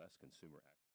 less consumer access.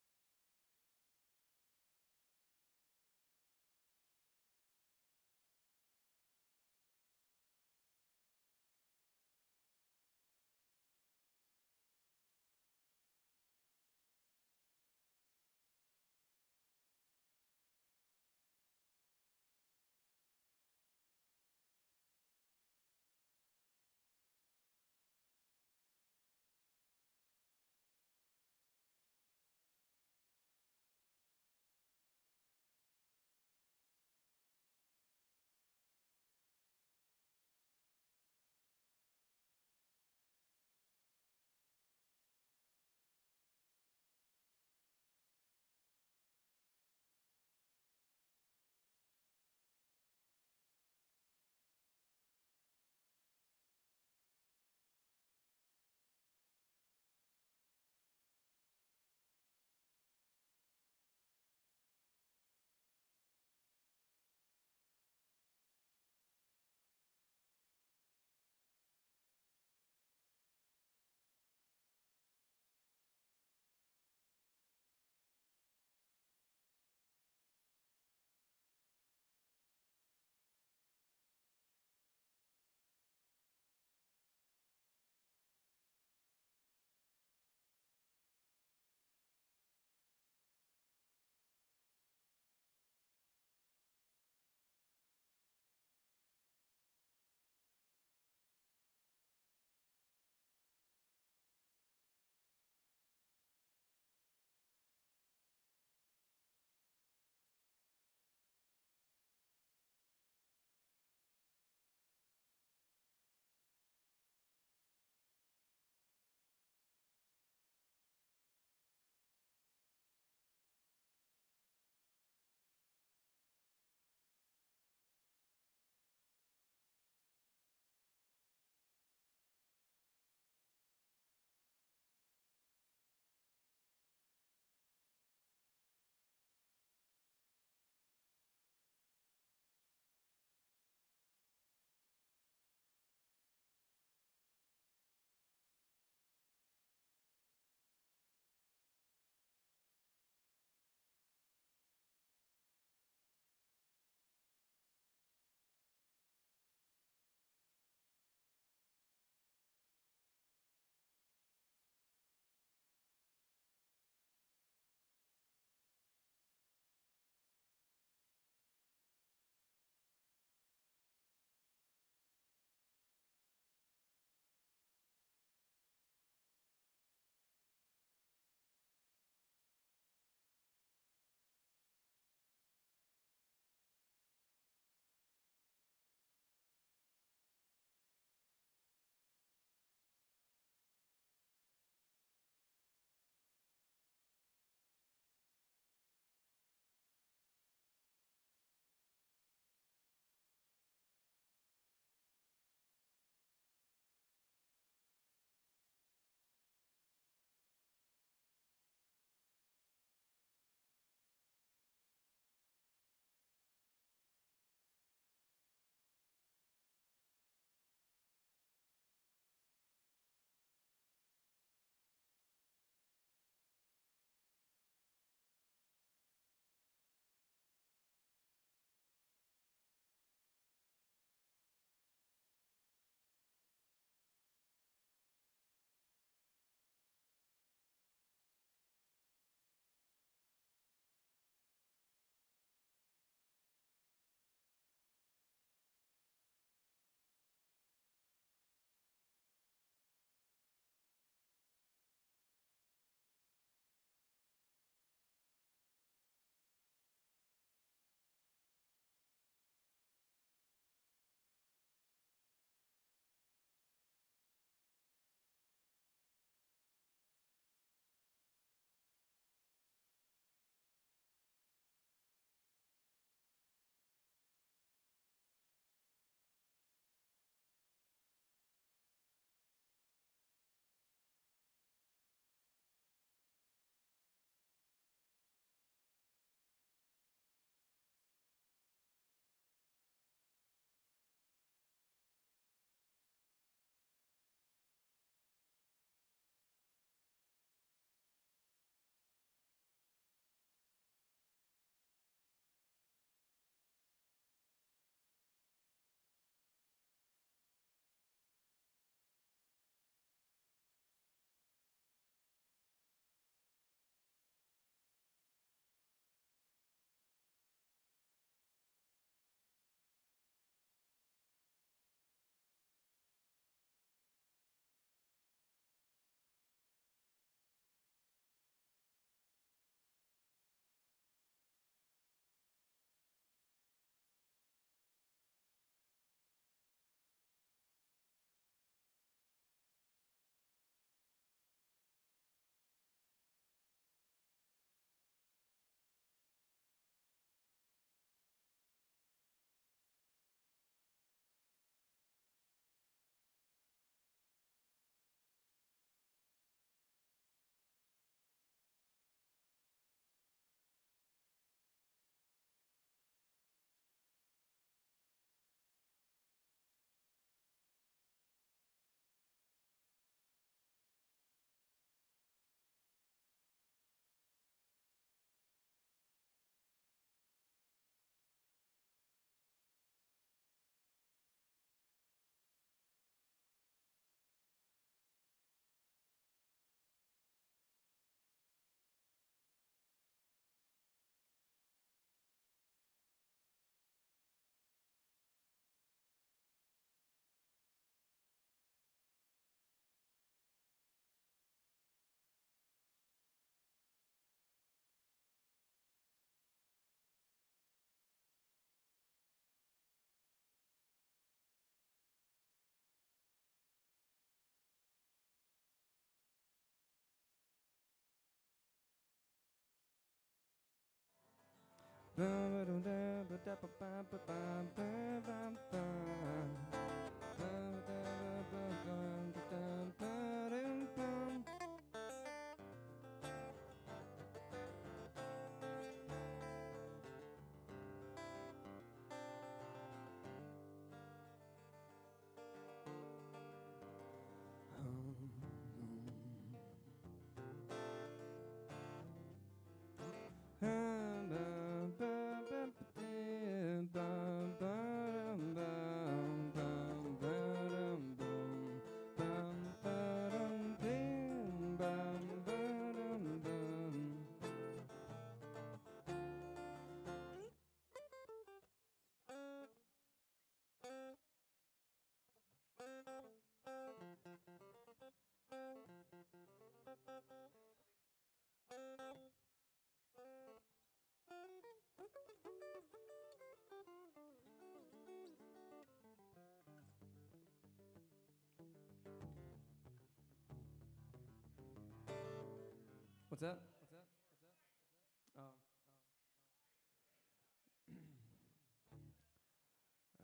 What's that?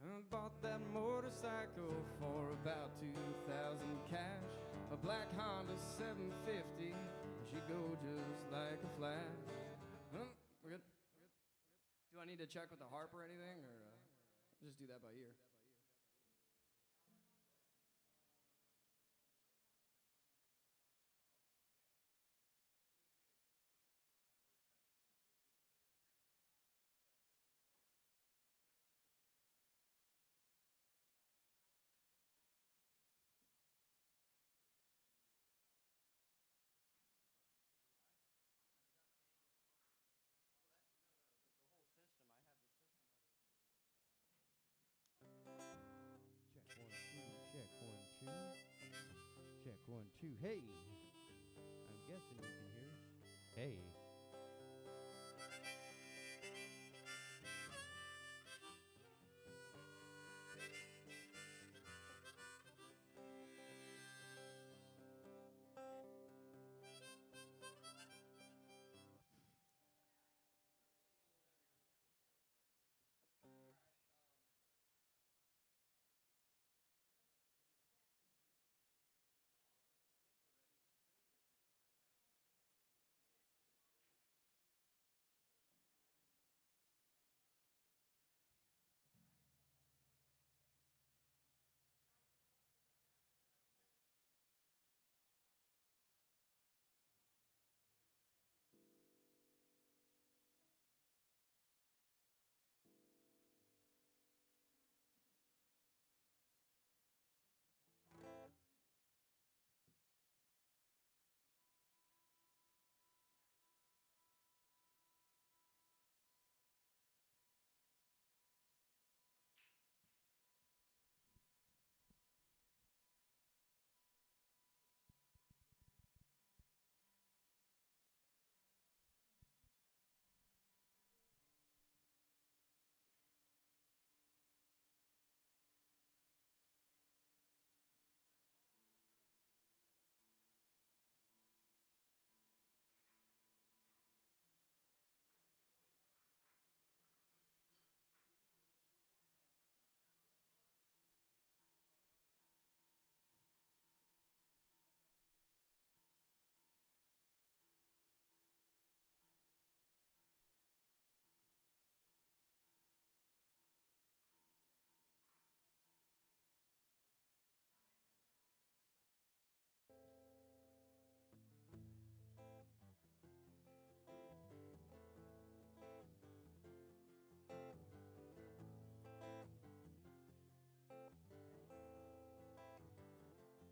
I bought that motorcycle for about 2,000 cash. A black Honda 750. She go just like a flash. We're good. Do I need to check with the harp or anything, or just do that by ear? Check 1 2. Check 1 2. Check 1 2. Hey, I'm guessing you can hear us. Hey.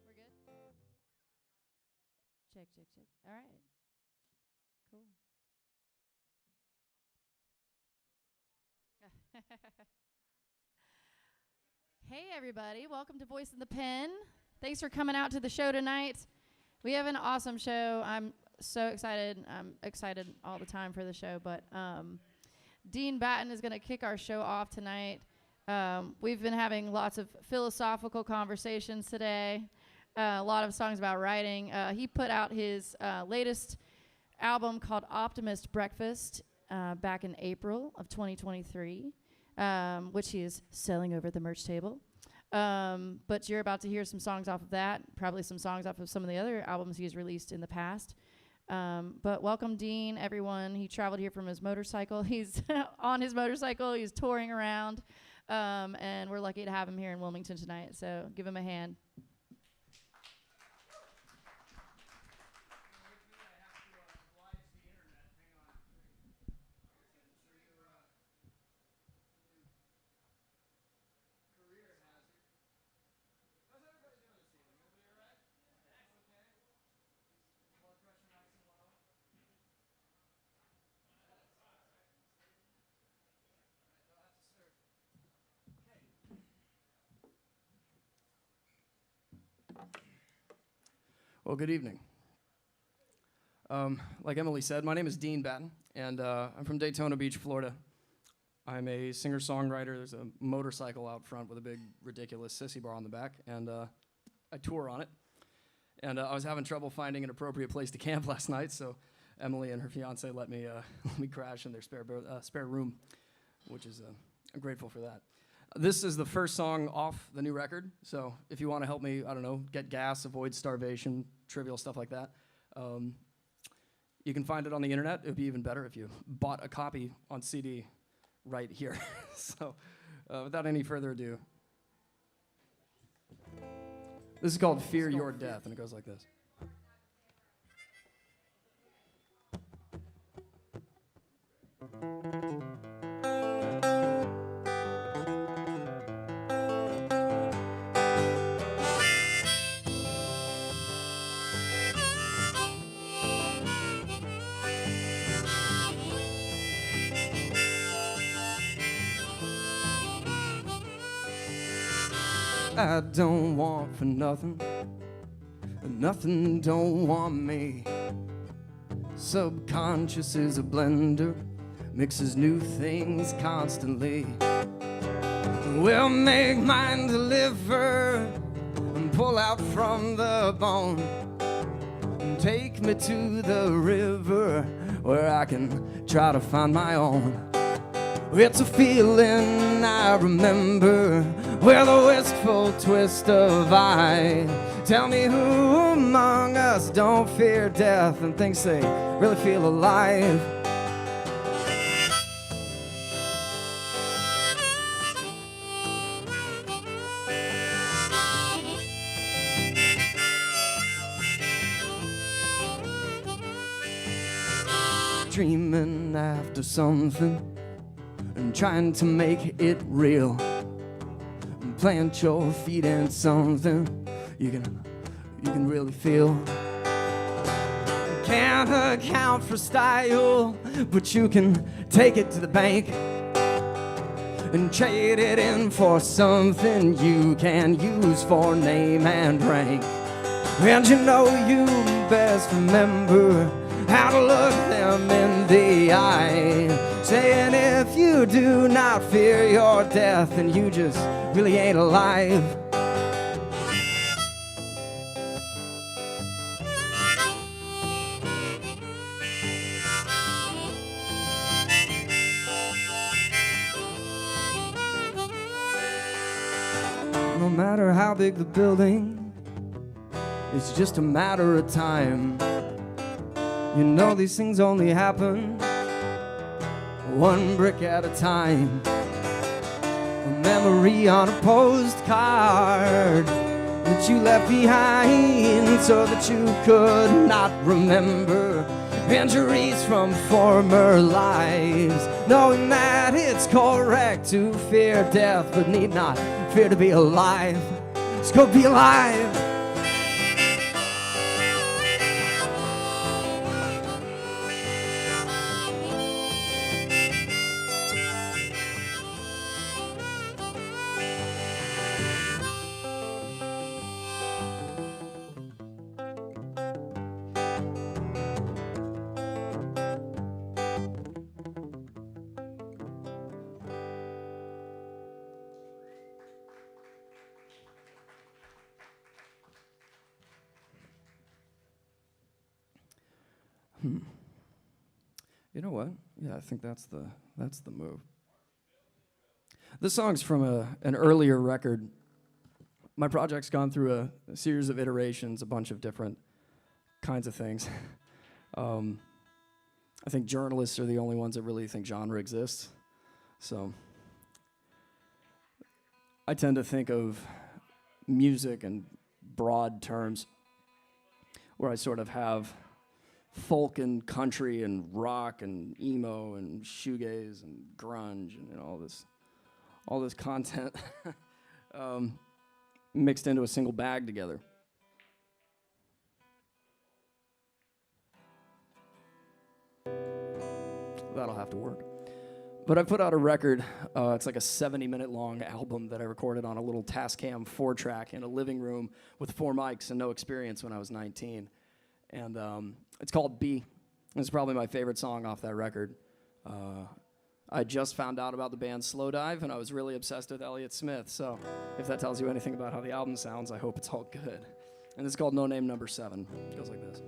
We're good? Check, check, check. All right. Cool. Hey, everybody. Welcome to Voice in the Pen. Thanks for coming out to the show tonight. We have an awesome show. I'm so excited. I'm excited all the time for the show. But Dean Batten is going to kick our show off tonight. We've been having lots of philosophical conversations today, a lot of songs about writing. He put out his latest album called Optimist Breakfast back in April of 2023, which he is selling over at the merch table. But you're about to hear some songs off of that, probably some songs off of some of the other albums he's released in the past. But welcome, Dean, everyone. He traveled here from his motorcycle. He's on his motorcycle. He's touring around. And we're lucky to have him here in Wilmington tonight. So give him a hand. Well, good evening. Like Emily said, my name is Dean Batten, and I'm from Daytona Beach, Florida. I'm a singer-songwriter. There's a motorcycle out front with a big, ridiculous sissy bar on the back, and I tour on it. And I was having trouble finding an appropriate place to camp last night, so Emily and her fiance let me crash in their spare room, which is I'm grateful for that. This is the first song off the new record, so if you want to help me, I don't know, get gas, avoid starvation, trivial stuff like that, you can find it on the internet. It would be even better if you bought a copy on CD right here. So without any further ado, this is called Fear Your Death, and it goes like this. I don't want for nothing, and nothing don't want me. Subconscious is a blender, mixes new things constantly. We'll make mine deliver and pull out from the bone and take me to the river where I can try to find my own. It's a feeling I remember, with a wistful twist of eye. Tell me who among us don't fear death and thinks they really feel alive. Dreaming after something and trying to make it real. Plant your feet in something you can really feel. Can't account for style, but you can take it to the bank and trade it in for something you can use for name and rank. And you know you best remember how to look them in the eye, saying if you do not fear your death, then you just really ain't alive. No matter how big the building, it's just a matter of time. You know these things only happen one brick at a time. A memory on a postcard that you left behind so that you could not remember injuries from former lives, knowing that it's correct to fear death but need not fear to be alive. Let's go be alive. You know what? Yeah, I think that's the move. This song's from an earlier record. My project's gone through a series of iterations, a bunch of different kinds of things. I think journalists are the only ones that really think genre exists. So I tend to think of music in broad terms, where I sort of have folk and country and rock and emo and shoegaze and grunge and all this content mixed into a single bag together. That'll have to work. But I put out a record. It's like a 70-minute long album that I recorded on a little Tascam 4-track in a living room with 4 mics and no experience when I was 19. And it's called B. It's probably my favorite song off that record. I just found out about the band Slow Dive, and I was really obsessed with Elliott Smith. So if that tells you anything about how the album sounds, I hope it's all good. And it's called No Name Number 7. It goes like this.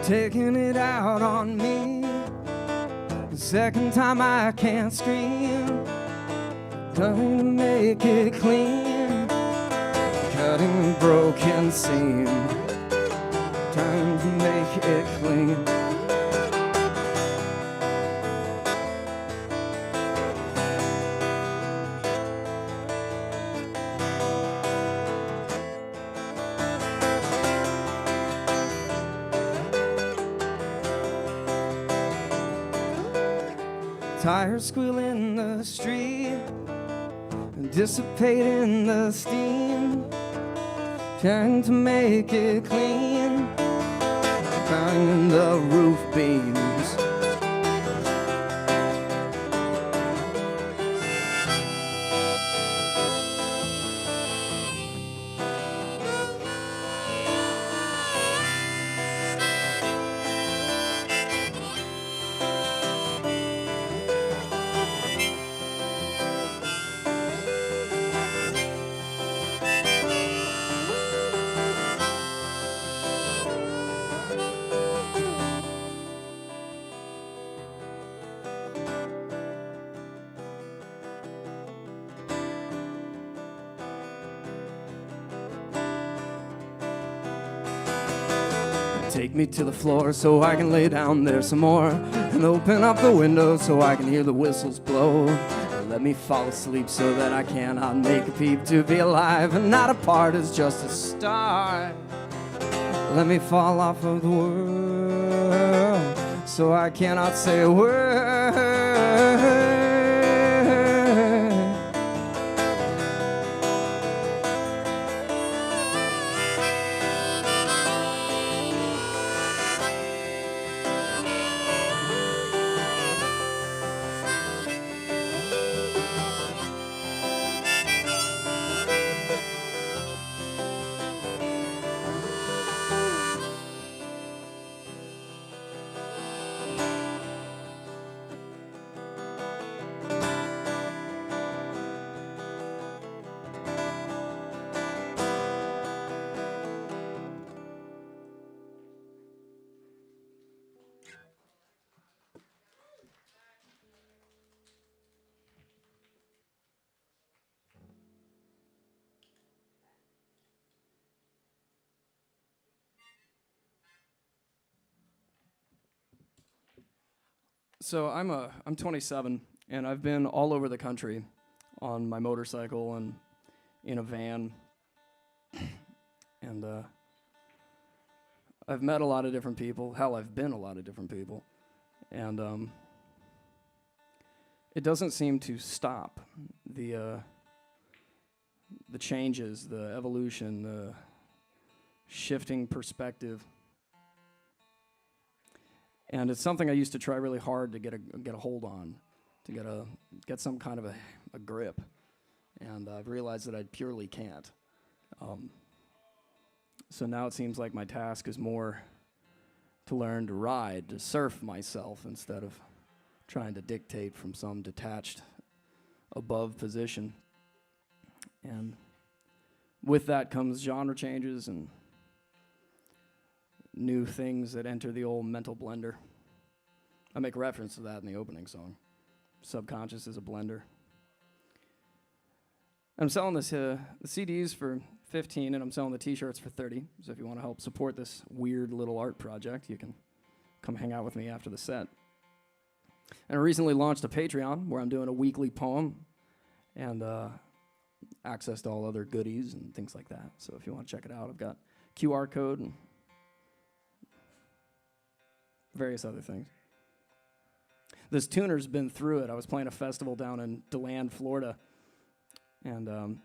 Taking it out on me. The second time I can't scream. Trying to make it clean. Cutting a broken seam. Trying to make it clean. Tires squeal in the street, dissipating the steam, trying to make it clean, climbing the roof beams. Take me to the floor so I can lay down there some more, and open up the window so I can hear the whistles blow. Let me fall asleep so that I cannot make a peep. To be alive and not apart is just a start. Let me fall off of the world so I cannot say a word. So I'm 27, and I've been all over the country on my motorcycle and in a van, and I've met a lot of different people. Hell, I've been a lot of different people, and it doesn't seem to stop. The changes, the evolution, the shifting perspective. And it's something I used to try really hard to get a hold on, to get some kind of a grip. and I've realized that I purely can't. So now it seems like my task is more to learn to ride, to surf myself, instead of trying to dictate from some detached above position. And with that comes genre changes and new things that enter the old mental blender. I make reference to that in the opening song. Subconscious is a blender. I'm selling this the CDs for $15, and I'm selling the t-shirts for $30. So if you want to help support this weird little art project, you can come hang out with me after the set. And I recently launched a Patreon where I'm doing a weekly poem and access to all other goodies and things like that. So if you want to check it out, I've got QR code and various other things. This tuner's been through it. I was playing a festival down in DeLand, Florida, and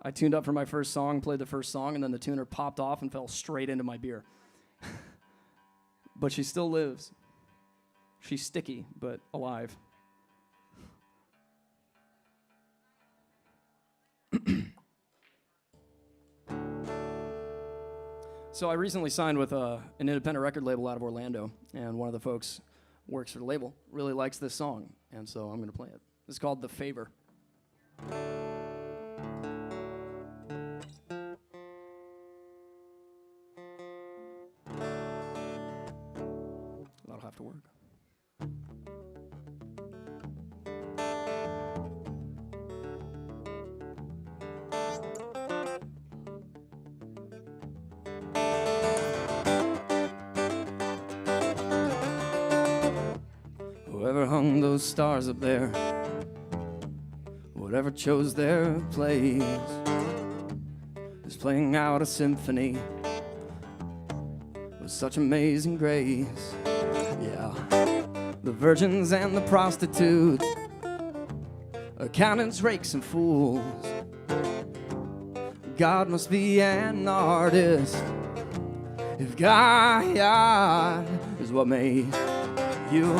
I tuned up for my first song, played the first song, and then the tuner popped off and fell straight into my beer. But she still lives. She's sticky, but alive. So I recently signed with an independent record label out of Orlando, and one of the folks works for the label, really likes this song, and so I'm going to play it. It's called The Favor. That'll have to work. Whoever hung those stars up there, whatever chose their place, is playing out a symphony with such amazing grace. Yeah, the virgins and the prostitutes, accountants, rakes, and fools. God must be an artist if God is what made you.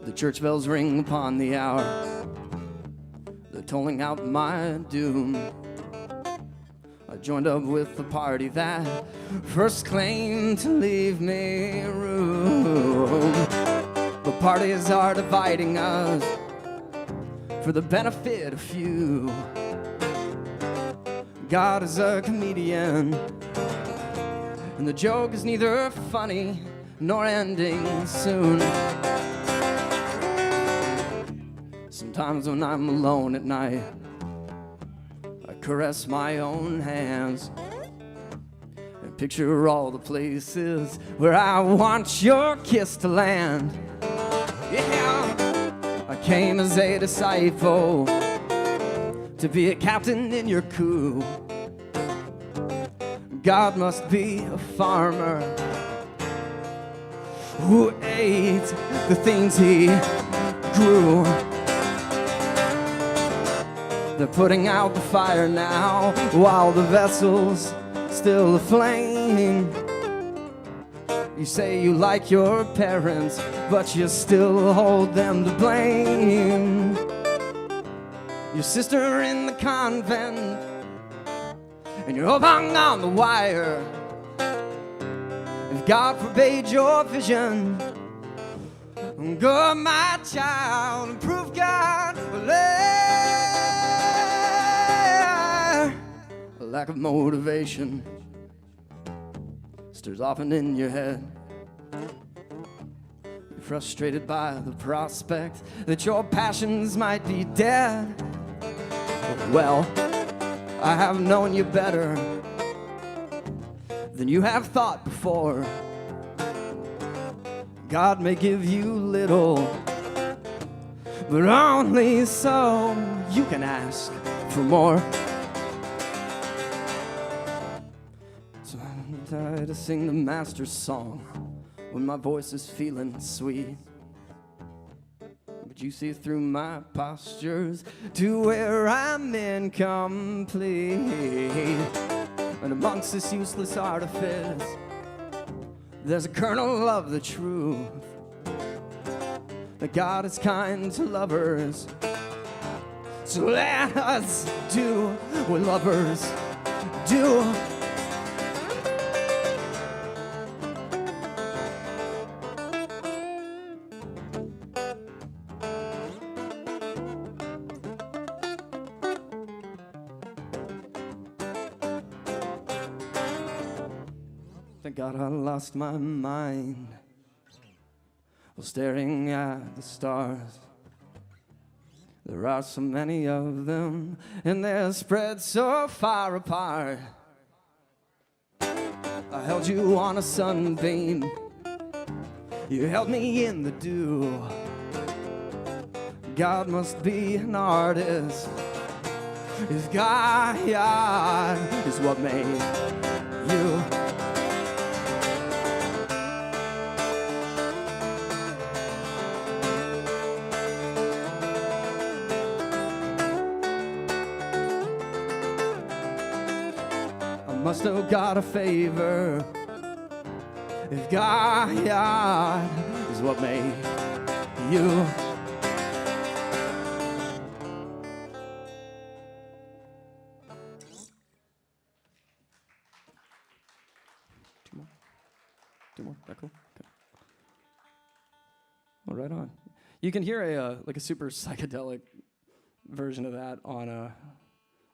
The church bells ring upon the hour, they're tolling out my doom. I joined up with the party that first claimed to leave me room. But parties are dividing us for the benefit of few. God is a comedian, and the joke is neither funny nor ending soon. Sometimes when I'm alone at night, I caress my own hands and picture all the places where I want your kiss to land. Yeah, I came as a disciple to be a captain in your coup. God must be a farmer who ate the things he grew. They're putting out the fire now while the vessel's still aflame. You say you like your parents, but you still hold them to blame. Your sister in the convent, and you're all hung on the wire. If God forbade your vision, go, my child, and prove God will let. A lack of motivation stirs often in your head. You're frustrated by the prospect that your passions might be dead. Well, I have known you better than you have thought before. God may give you little, but only so you can ask for more. So I'm tired to sing the master's song when my voice is feeling sweet. But you see through my postures to where I'm incomplete. And amongst this useless artifice, there's a kernel of the truth. that God is kind to lovers. So let us do what lovers do. Thank God I lost my mind while staring at the stars. There are so many of them, and they're spread so far apart. I held you on a sunbeam, you held me in the dew. God must be an artist if God is what made you. Must have got a favor if God is what made you. Two more. That cool? Okay. Well, right on. You can hear a like a super psychedelic version of that on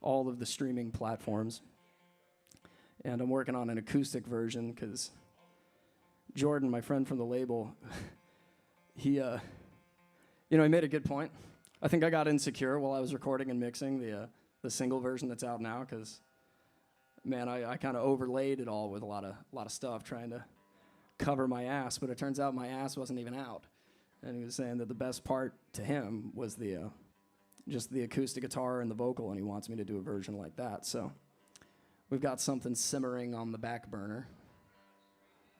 all of the streaming platforms. And I'm working on an acoustic version because Jordan, my friend from the label, he made a good point. I think I got insecure while I was recording and mixing the single version that's out now because, man, I kind of overlaid it all with a lot of stuff trying to cover my ass, but it turns out my ass wasn't even out. And he was saying that the best part to him was just the acoustic guitar and the vocal, and he wants me to do a version like that. So we've got something simmering on the back burner.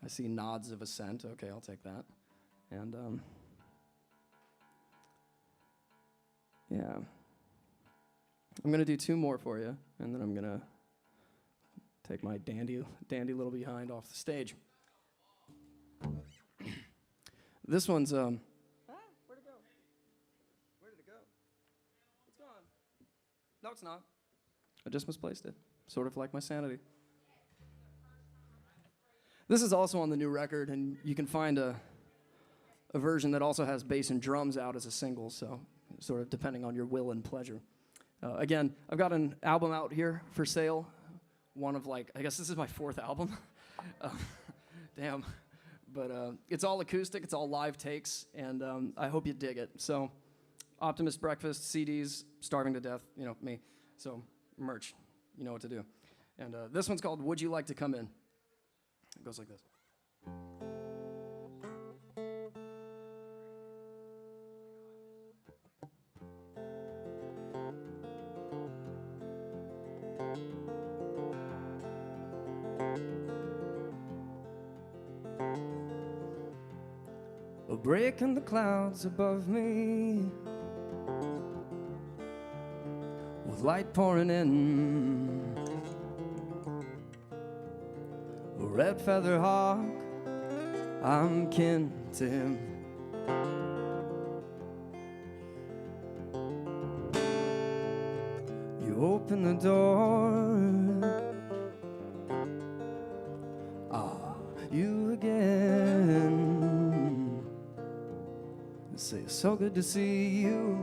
I see nods of assent. Okay, I'll take that. And, yeah. I'm going to do two more for you, and then I'm going to take my dandy little behind off the stage. This one's, where'd it go? Where did it go? It's gone. No, it's not. I just misplaced it. Sort of like my sanity. This is also on the new record, and you can find a version that also has bass and drums out as a single, so sort of depending on your will and pleasure. Again, I've got an album out here for sale. One of I guess this is my fourth album. Damn. But it's all acoustic, it's all live takes, and I hope you dig it. So, Optimist Breakfast, CDs, Starving to Death, me. So, merch. You know what to do. And this one's called Would You Like to Come In? It goes like this. A break in the clouds above me, with light pouring in. A red feather hawk, I'm kin to him. You open the door, you again. Say it's so good to see you.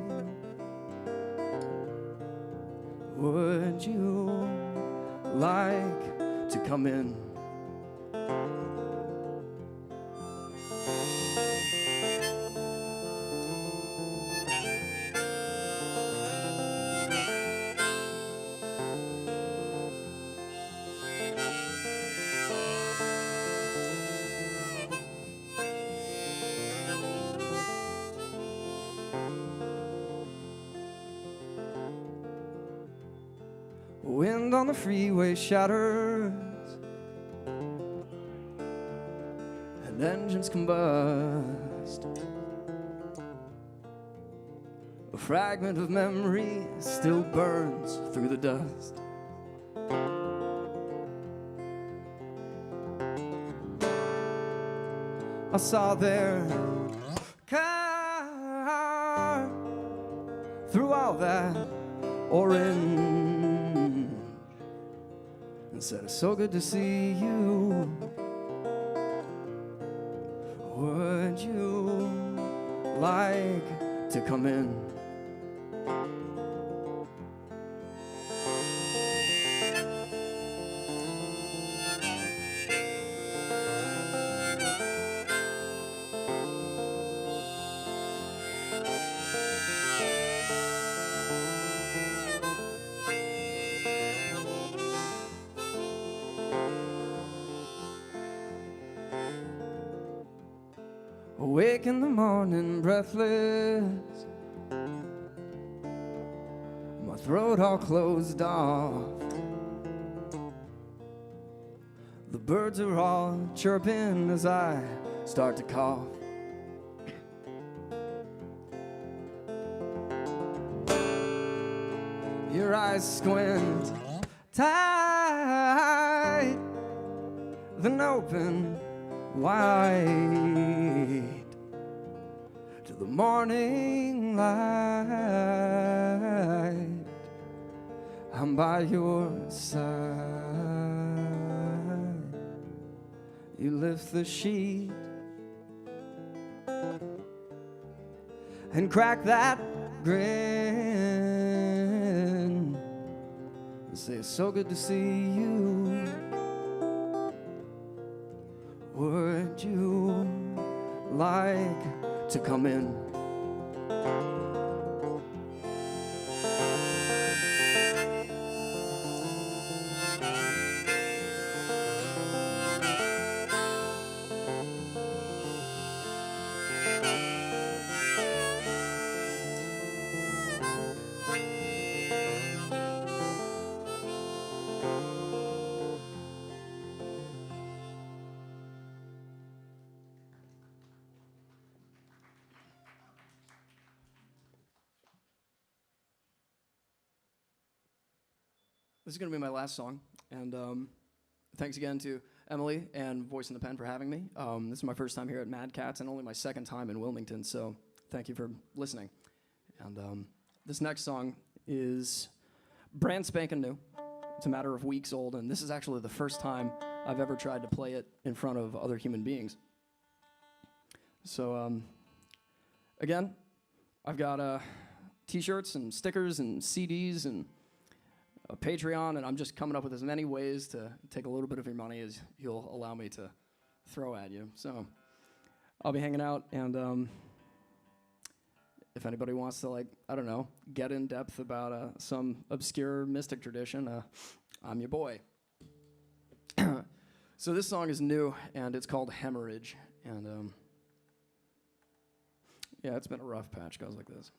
Would you like to come in? Wind on the freeway shatters, and engines combust. A fragment of memory still burns through the dust. I saw their car through all that orange and said, it's so good to see you. Would you like to come in? Awake in the morning, breathless, my throat all closed off. The birds are all chirping as I start to cough. Your eyes squint tight, then open wide to the morning light. I'm by your side. You lift the sheet and crack that grin and say, it's so good to see you. Would you like to come in? This is going to be my last song, and thanks again to Emily and Voice in the Pen for having me. This is my first time here at Mad Katz and only my second time in Wilmington, so thank you for listening. And this next song is brand spanking new. It's a matter of weeks old, and this is actually the first time I've ever tried to play it in front of other human beings. So, again, I've got t-shirts and stickers and CDs and a Patreon, and I'm just coming up with as many ways to take a little bit of your money as you'll allow me to throw at you. So I'll be hanging out, and if anybody wants to, like, I don't know, get in depth about some obscure mystic tradition, I'm your boy. So this song is new, and it's called Hemorrhage, and yeah, it's been a rough patch. Goes like this.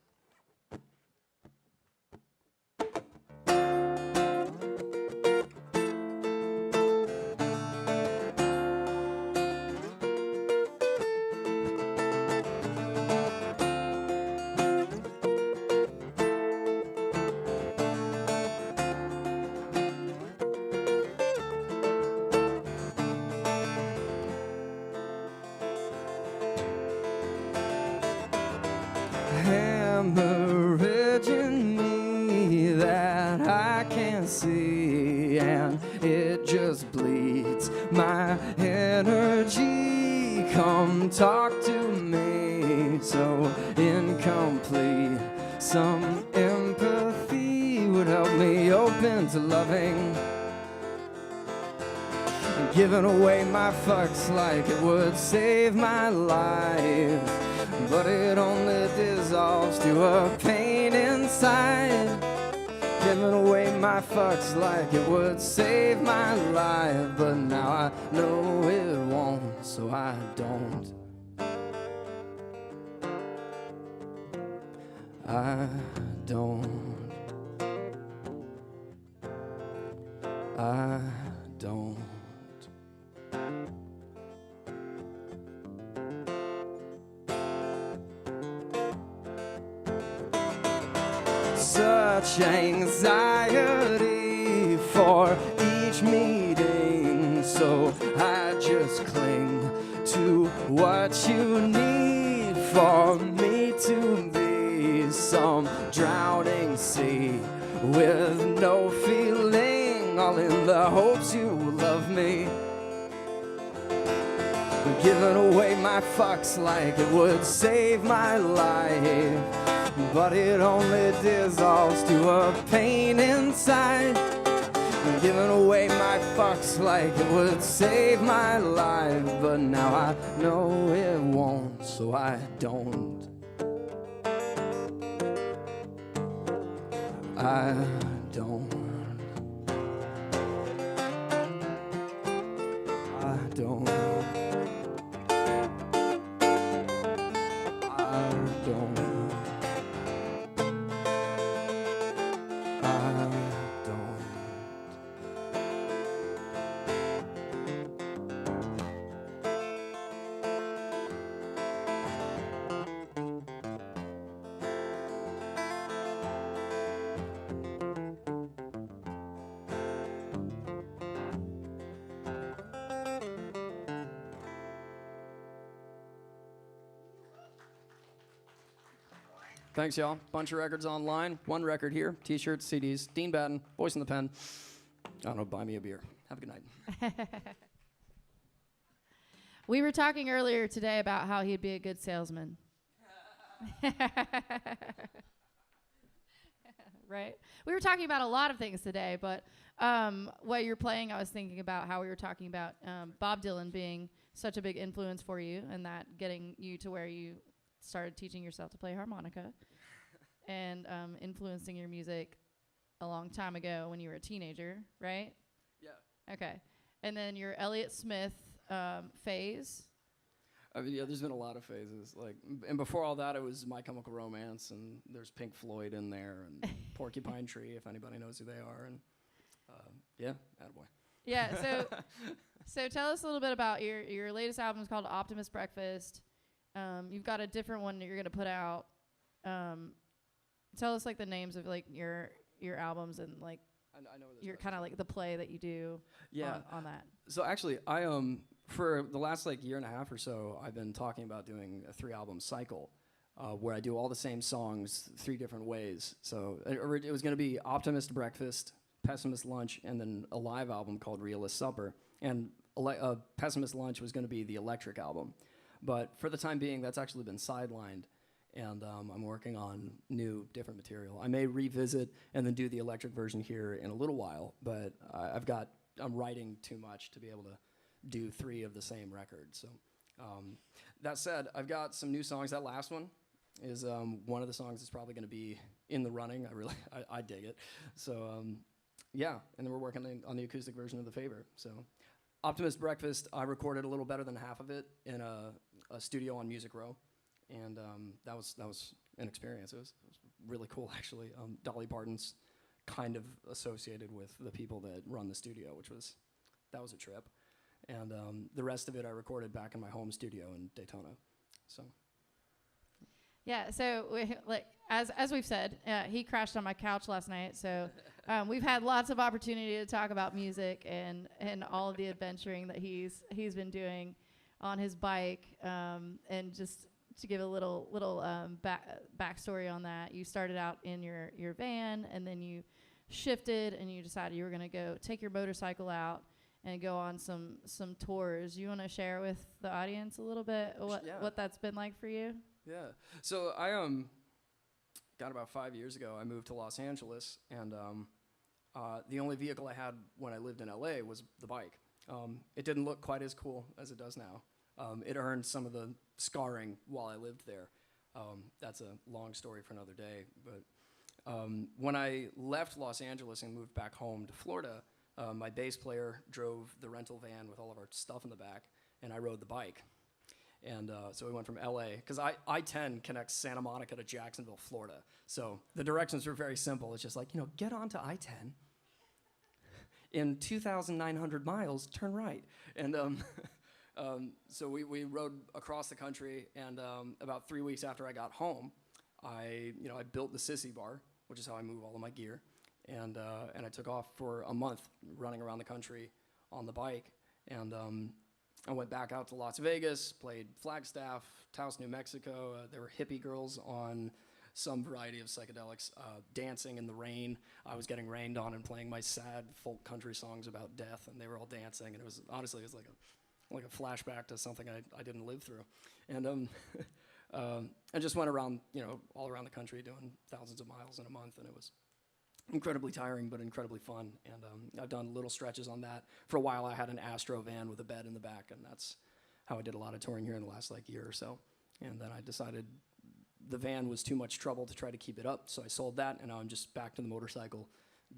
Hemorrhage in me that I can't see, and it just bleeds my energy. Come talk to me, so incomplete. Some empathy would help me open to loving. Giving away my fucks like it would save my life, but it only dissolves to a pain inside. Giving away my fucks like it would save my life, but now I know it won't, so I don't. I don't. I don't. Such anxiety for each meeting, so I just cling to what you need for me to be some drowning sea with no feeling, all in the hopes you love me. Giving away my fucks like it would save my life, but it only dissolves to a pain inside. Giving away my fucks like it would save my life, but now I know it won't, so I don't. I don't. I don't. Thanks, y'all. Bunch of records online. One record here. T-shirts, CDs. Dean Batten, Voice in the Pen. I don't know, buy me a beer. Have a good night. We were talking earlier today about how he'd be a good salesman. Right? We were talking about a lot of things today, but while you're playing, I was thinking about how we were talking about Bob Dylan being such a big influence for you, and that getting you to where you started teaching yourself to play harmonica and influencing your music a long time ago when you were a teenager, right? Yeah. Okay. And then your Elliott Smith phase. I mean, yeah, there's been a lot of phases. Like, and before all that, it was My Chemical Romance, and there's Pink Floyd in there, and Porcupine Tree, if anybody knows who they are, and yeah, attaboy. Yeah. So tell us a little bit about your latest album. Is called Optimist Breakfast. You've got a different one that you're gonna put out. Tell us like the names of like your albums and like I know your kind of like the play that you do. Yeah. On that. So actually, I for the last like year and a half or so, I've been talking about doing a 3-album cycle where I do all the same songs 3 different ways. So it was gonna be Optimist Breakfast, Pessimist Lunch, and then a live album called Realist Supper. And Pessimist Lunch was gonna be the electric album. But for the time being, that's actually been sidelined, and I'm working on new, different material. I may revisit and then do the electric version here in a little while, but I'm writing too much to be able to do 3 of the same record. So that said, I've got some new songs. That last one is one of the songs that's probably going to be in the running. I dig it. So yeah, and then we're working on the acoustic version of The Favor. So Optimist Breakfast, I recorded a little better than half of it in a studio on Music Row, and that was an experience. It was really cool, actually. Dolly Parton's kind of associated with the people that run the studio, that was a trip. And the rest of it I recorded back in my home studio in Daytona. So. Yeah. So as we've said, he crashed on my couch last night. So we've had lots of opportunity to talk about music and all of the adventuring that he's been doing on his bike. And just to give a little backstory on that, you started out in your van, and then you shifted and you decided you were going to go take your motorcycle out and go on some tours. You want to share with the audience a little bit what that's been like for you? Yeah. So I got about 5 years ago, I moved to Los Angeles, and the only vehicle I had when I lived in LA was the bike. It didn't look quite as cool as it does now. It earned some of the scarring while I lived there. That's a long story for another day. But when I left Los Angeles and moved back home to Florida, my bass player drove the rental van with all of our stuff in the back, and I rode the bike. And so we went from LA, because I-10 connects Santa Monica to Jacksonville, Florida. So the directions were very simple. It's just like, get onto I-10. In 2,900 miles, turn right. And so we rode across the country, and about 3 weeks after I got home, I built the Sissy Bar, which is how I move all of my gear. And I took off for a month running around the country on the bike. And I went back out to Las Vegas, played Flagstaff, Taos, New Mexico. There were hippie girls on some variety of psychedelics, dancing in the rain. I was getting rained on and playing my sad folk country songs about death, and they were all dancing, and it was honestly like a flashback to something I didn't live through. And I just went around, all around the country doing thousands of miles in a month, and it was incredibly tiring, but incredibly fun. And I've done little stretches on that. For a while, I had an Astro van with a bed in the back, and that's how I did a lot of touring here in the last year or so. And then I decided the van was too much trouble to try to keep it up, so I sold that, and now I'm just back to the motorcycle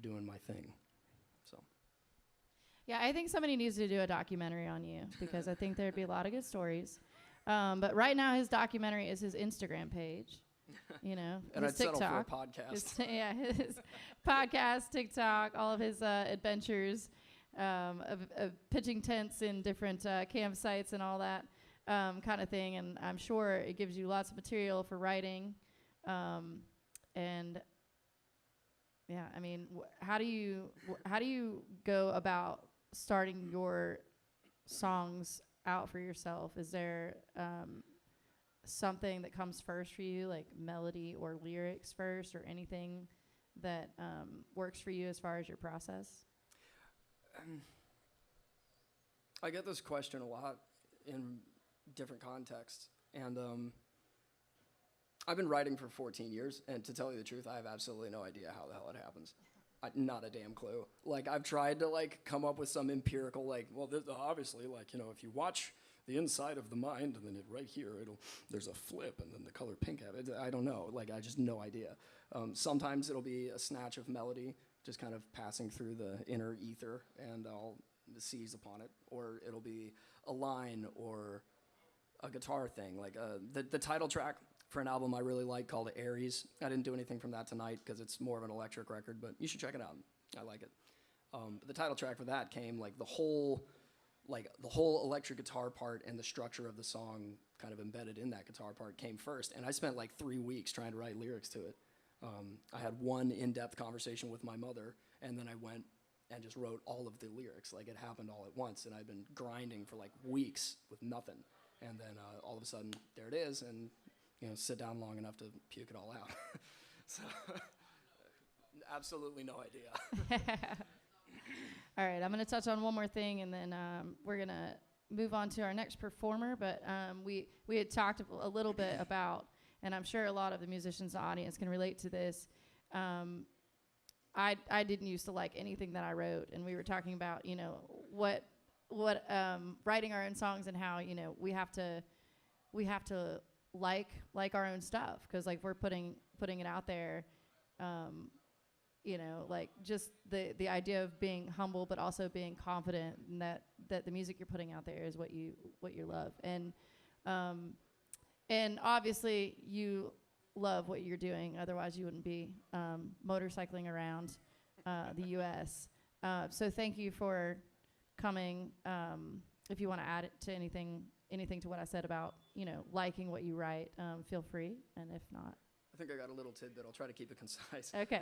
doing my thing. So. Yeah, I think somebody needs to do a documentary on you, because I think there'd be a lot of good stories. But right now, his documentary is his Instagram page. And his I'd settle TikTok. for a podcast. His podcast, TikTok, all of his adventures of pitching tents in different campsites and all that kind of thing. And I'm sure it gives you lots of material for writing. And yeah, I mean, how do you go about starting your songs out for yourself? Is there something that comes first for you, like melody or lyrics first, or anything that works for you as far as your process? I get this question a lot in different contexts, and I've been writing for 14 years, and to tell you the truth, I have absolutely no idea how the hell it happens. Not a damn clue. I've tried to come up with some empirical, obviously, if you watch the inside of the mind, and then right here, there's a flip, and then the color pink habit. I don't know. I just no idea. Sometimes it'll be a snatch of melody, just kind of passing through the inner ether, and I'll seize upon it. Or it'll be a line or a guitar thing. The title track for an album I really like called Aries. I didn't do anything from that tonight because it's more of an electric record, but you should check it out. I like it. But the title track for that came the whole electric guitar part and the structure of the song kind of embedded in that guitar part came first. And I spent 3 weeks trying to write lyrics to it. I had one in-depth conversation with my mother, and then I went and just wrote all of the lyrics. It happened all at once, and I'd been grinding for weeks with nothing. And then all of a sudden, there it is, and sit down long enough to puke it all out. So, absolutely no idea. All right, I'm going to touch on one more thing, and then we're going to move on to our next performer. But we had talked a little bit about, and I'm sure a lot of the musicians in the audience can relate to this. I didn't used to like anything that I wrote, and we were talking about what writing our own songs and how we have to like our own stuff, because we're putting it out there. Just the idea of being humble, but also being confident in that the music you're putting out there is what you love. And obviously you love what you're doing, otherwise you wouldn't be motorcycling around the U.S. So thank you for coming. If you want to add to anything to what I said about liking what you write, feel free, and if not, I think I got a little tidbit. I'll try to keep it concise. Okay.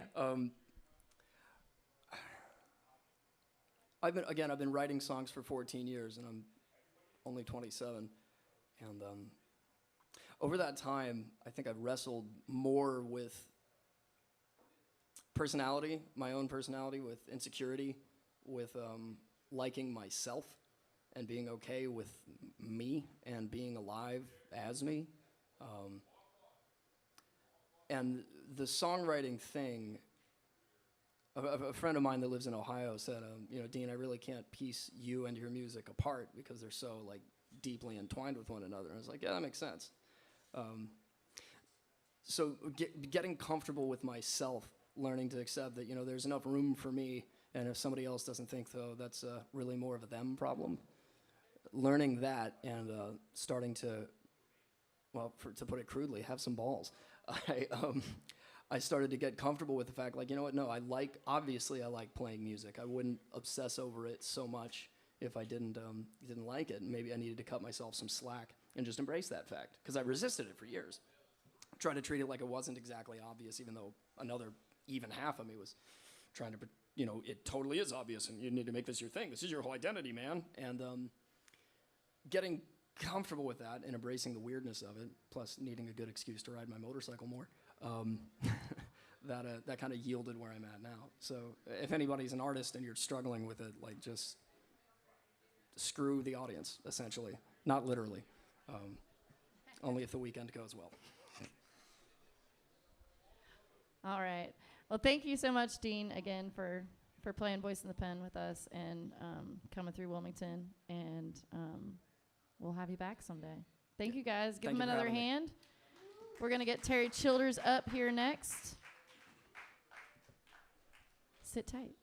I've been writing songs for 14 years, and I'm only 27. And over that time, I think I've wrestled more with personality, my own personality, with insecurity, with liking myself, and being okay with me, and being alive as me. And the songwriting thing, a friend of mine that lives in Ohio said, Dean, I really can't piece you and your music apart because they're so deeply entwined with one another. And I was like, yeah, that makes sense. So getting comfortable with myself, learning to accept that there's enough room for me, and if somebody else doesn't think so, that's really more of a them problem. Learning that and starting to, to put it crudely, have some balls. I started to get comfortable with the fact, no, obviously I like playing music. I wouldn't obsess over it so much if I didn't like it. And maybe I needed to cut myself some slack and just embrace that fact, because I resisted it for years. Tried to treat it like it wasn't exactly obvious, even though another even half of me was trying to, it totally is obvious, and you need to make this your thing. This is your whole identity, man. And getting comfortable with that and embracing the weirdness of it, plus needing a good excuse to ride my motorcycle more, that kind of yielded where I'm at now. So if anybody's an artist and you're struggling with it, like just screw the audience, essentially. Not literally. Only if the weekend goes well. All right. Well, thank you so much, Dean, again, for playing Voice in the Pen with us and coming through Wilmington. And we'll have you back someday. Thank you, guys. Give Thank them you for another having me. hand. We're going to get Terry Childers up here next. Sit tight.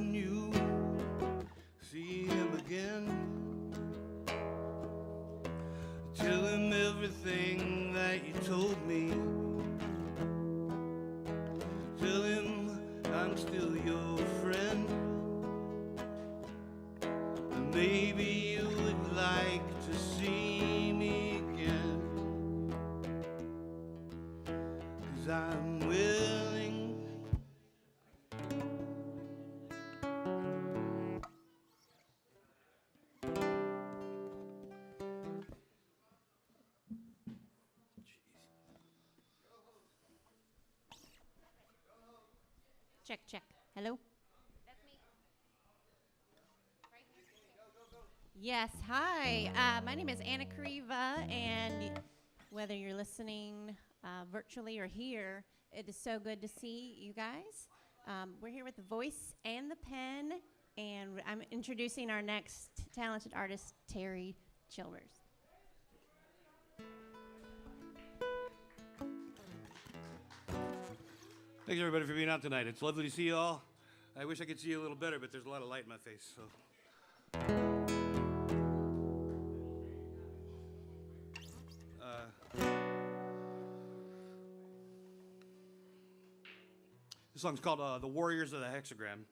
when you see him again. Tell him everything that you told me. Tell him I'm still your friend. And maybe you would like to see me again. 'Cause I'm willing. Check, check. Hello? Yes, hi. My name is Anna Kareiva, and whether you're listening virtually or here, it is so good to see you guys. We're here with the Voice and the Pen, and I'm introducing our next talented artist, Terry Childers. Thanks everybody for being out tonight. It's lovely to see you all. I wish I could see you a little better, but there's a lot of light in my face, so. This song's called The Warriors of the Hexagram.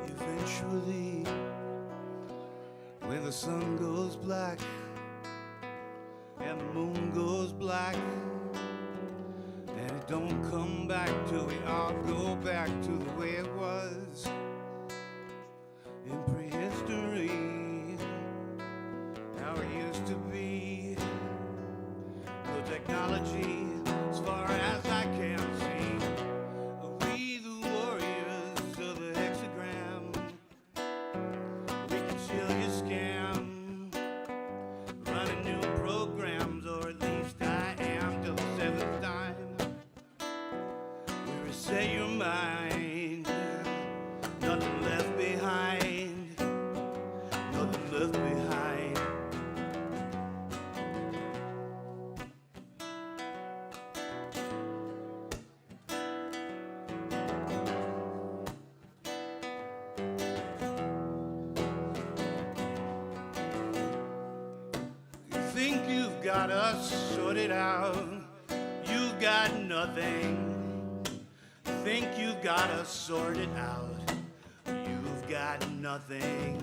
Eventually, when the sun goes black and the moon goes black, and it don't come back till we all go back to the way it was in prehistory, how it used to be. No technology, as far as I can see. We the warriors of the hexagram. We can shield your scam, running new programs, or at least I am till the seventh time. We reset your mind, nothing left behind, nothing left behind. You think you've got us sorted out, you've got nothing. You think you've got us sorted out, you've got nothing.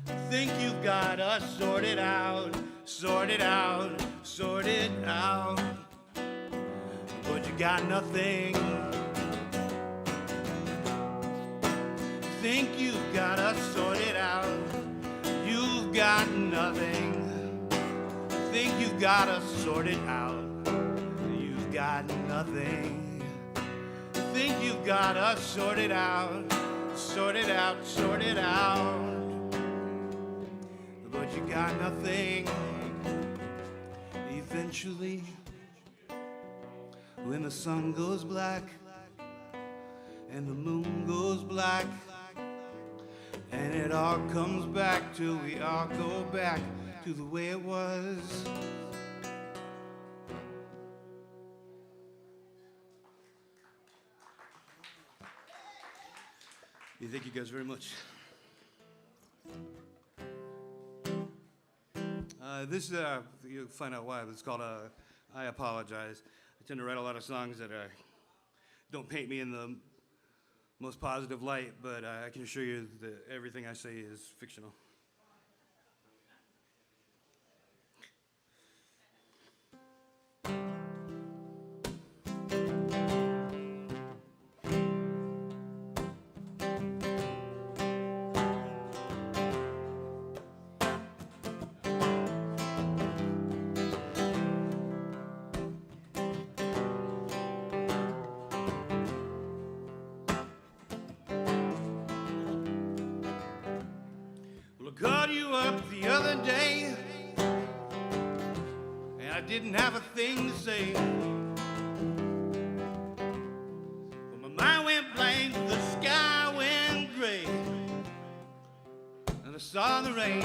You think you've got us sorted out, sorted out, sorted out, but you got nothing. You think you've got us sorted out, you've got nothing. You think you've got us sorted out, you've got nothing. You think you've got us sorted out, sorted out, sorted out, but you got nothing. Eventually, when the sun goes black and the moon goes black, and it all comes back till we all go back to the way it was. Thank you guys very much. This you'll find out why, but it's called I Apologize. I tend to write a lot of songs that don't paint me in the most positive light, but I can assure you that everything I say is fictional. up the other day, and I didn't have a thing to say. But my mind went blank, the sky went gray, and I saw the rain.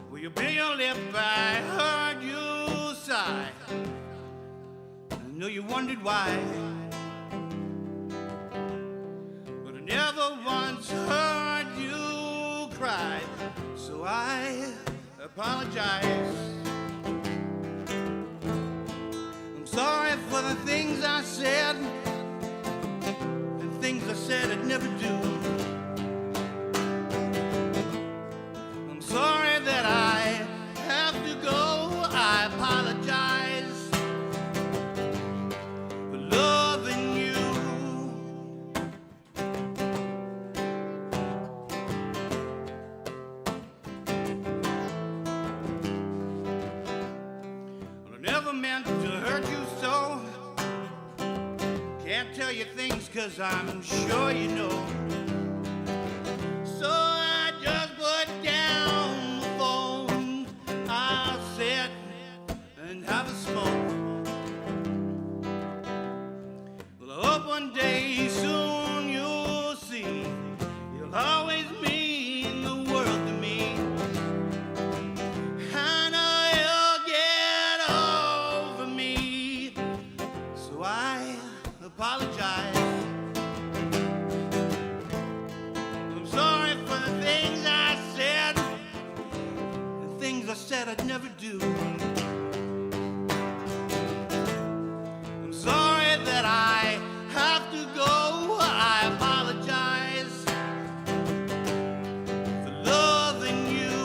Well, you bit your lip, I heard you sigh. I know you wondered why, but I never once heard you cry. So I apologize. I'm sorry for the things I said and things I said I'd never do. I'm sorry that I have to go. I apologize for loving you. Well, I never meant to hurt you so. Can't tell you things 'cause I'm sure you know. So I just put down the phone. I'll sit and have a smoke. Well, I hope one day soon you'll see you'll always mean the world to me. I know you'll get over me. So I apologize. I'm sorry for the things I said, the things I said I'd never do. I'm sorry that I have to go. I apologize for loving you.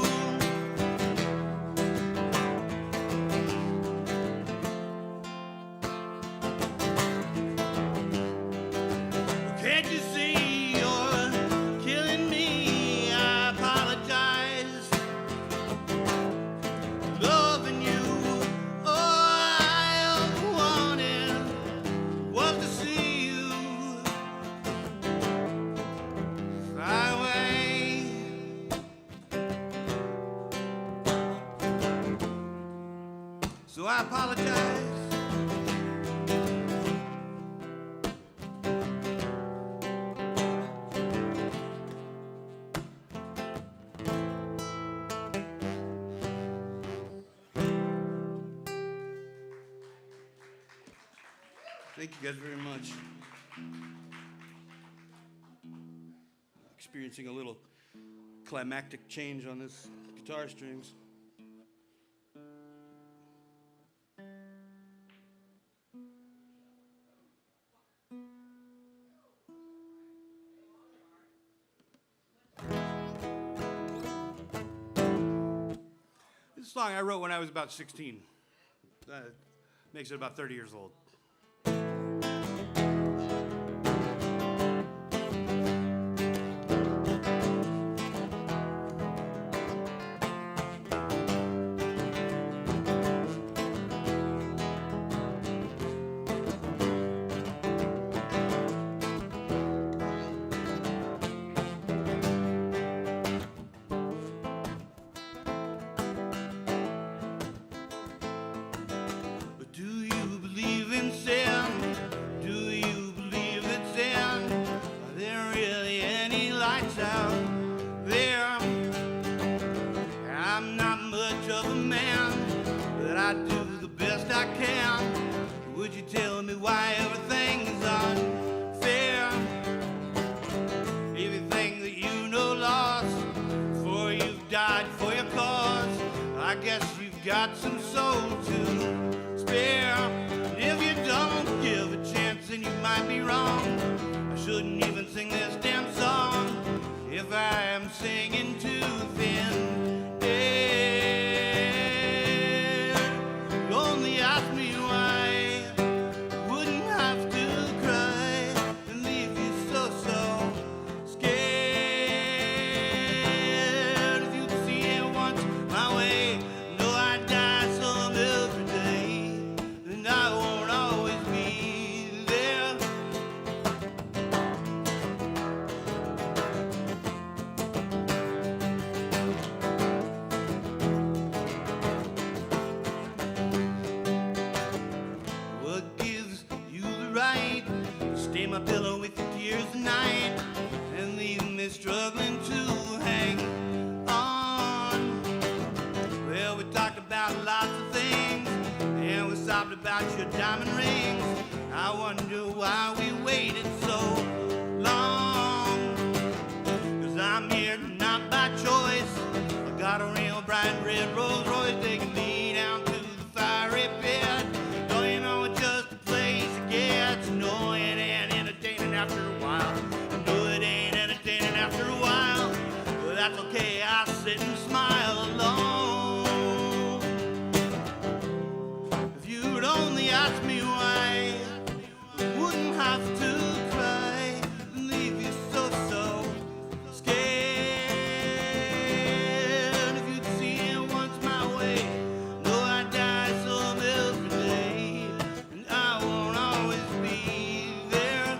Can't you see you're killing me? I apologize for loving you. All I wanted was to see you fly away. So I apologize. Thank you guys very much. Experiencing a little climactic change on this guitar strings. This song I wrote when I was about 16. That makes it about 30 years old. But do you believe in sin? Do you believe it's in? Are there really any lights out there? I'm not much of a man, but I do the best I can. Would you tell me why everything's unfair? Everything that you know lost, for you've died for your cause. I guess you've got some soul to spare. And if you don't give a chance, then you might be wrong. I shouldn't even sing this damn song if I am singing too thin air. You only ask me why, wouldn't have to cry and leave you so scared. If you'd see it once my way, know I'd die some every day, and I won't always be there. about lots of things, and we sobbed about your diamond rings. I wonder why we waited so long, 'cause I'm here not by choice. I got a real bright red Rolls Royce taking me down to the fiery pit. Don't you know it's just a place it gets annoying and entertaining after a while. I know it ain't entertaining after a while, but that's okay, I'll sit and smile alone. If you'd only ask me why, I wouldn't have to cry and leave you so scared. If you'd see it once my way, know I die some every day, and I won't always be there.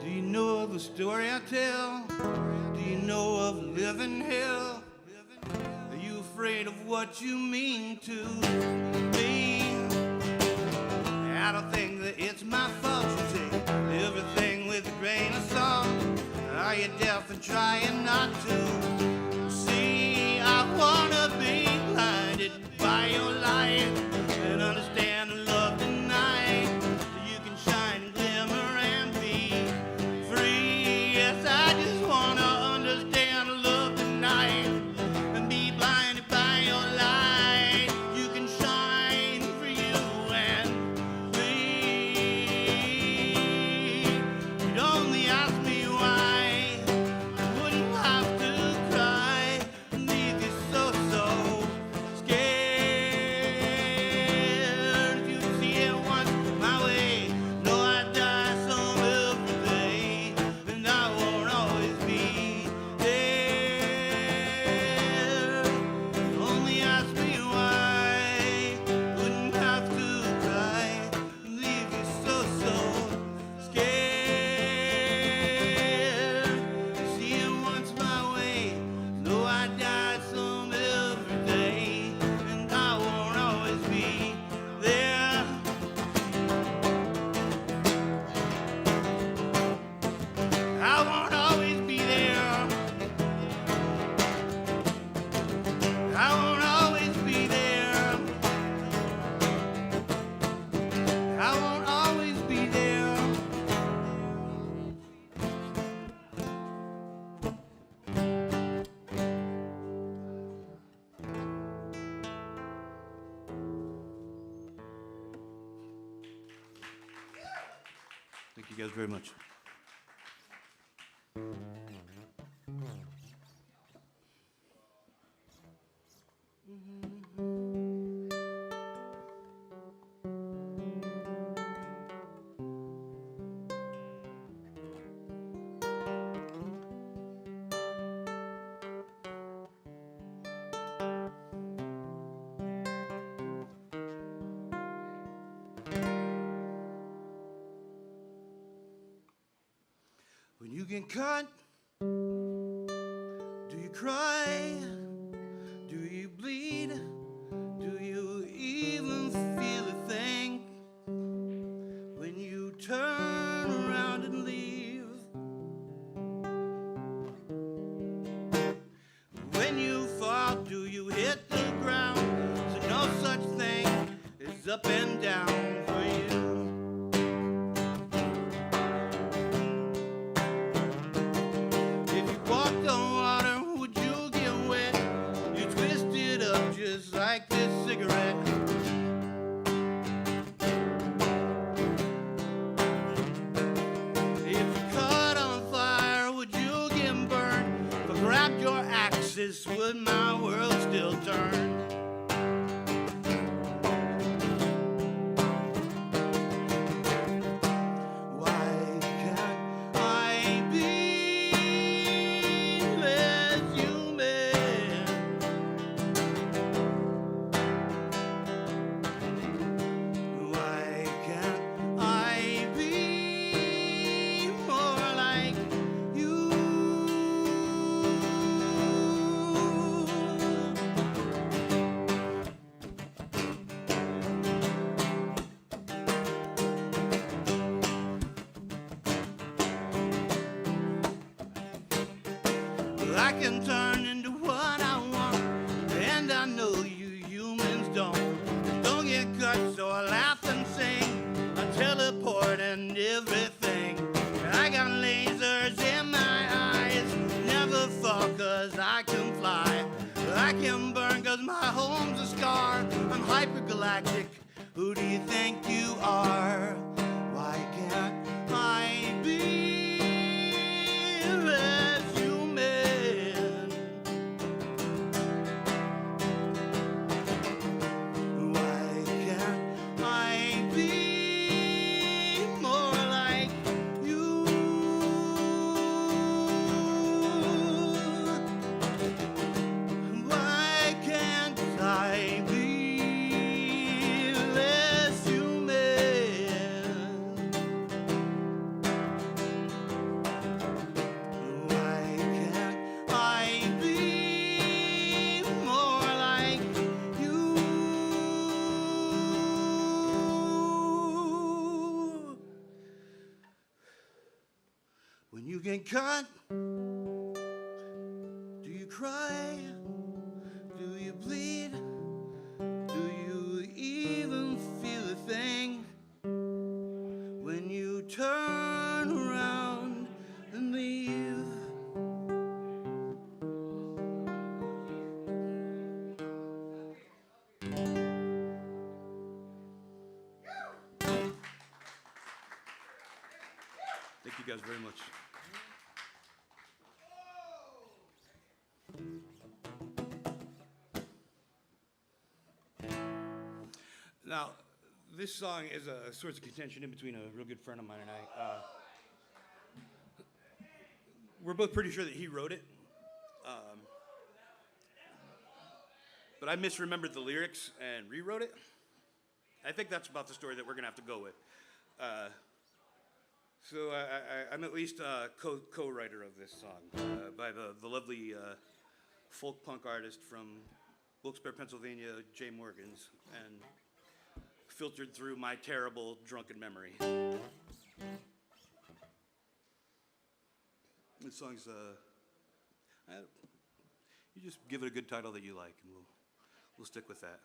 Do you know of the story I tell? Do you know of living hell? Are you afraid of what you mean to me? I don't think that it's my fault you take everything with a grain of salt. Are you deaf and trying not to see? I wanna be blinded by your light and understand the love tonight, so you can shine and glimmer and be free. Yes, I just wanna understand the love tonight and be blinded by your light. You can shine for you and me. You'd only ask me why, I wouldn't have to cry and leave you so scared. If you'd see it once my way, know I'd die some every day, and I won't always be there. Only ask me why, wouldn't have to cry and leave you so scared. See it once my way, know I die some every day, and I won't always be there. I won't always be there. I won't always be there. I won't always be there. Thank you guys very much. When you get cut, do you cry? Do you bleed? Do you even feel a thing? When you turn around and leave, when you fall, do you hit the ground? So no such thing as up and down for you. If you walked on water, would you get wet? You twist it up just like this cigarette. If you caught on fire, would you get burned? If I grabbed your axis, would my world still turn? Why can't I be less human? Why can't I be more like you? I can turn into what I want, and I know you humans don't get cut, so I laugh and sing. I teleport and everything. I got lasers in my eyes, never fall 'cause I can fly. I can burn 'cause my home's a scar. I'm hypergalactic. Who do you think you are? Why can't I be less human? Why can't I be more like you? Why can't I be less human? Why can't I be more like you? When you get caught, do you cry? Do you bleed? Do you even feel a thing? When you turn around and leave. Thank you guys very much. Now, this song is a source of contention in between a real good friend of mine and I. We're both pretty sure that he wrote it, but I misremembered the lyrics and rewrote it. I think that's about the story that we're gonna have to go with. So I'm at least a co-writer of this song by the lovely folk punk artist from Wilkes-Barre, Pennsylvania, Jay Morgans, and filtered through my terrible drunken memory. This song's, you just give it a good title that you like, and we'll stick with that.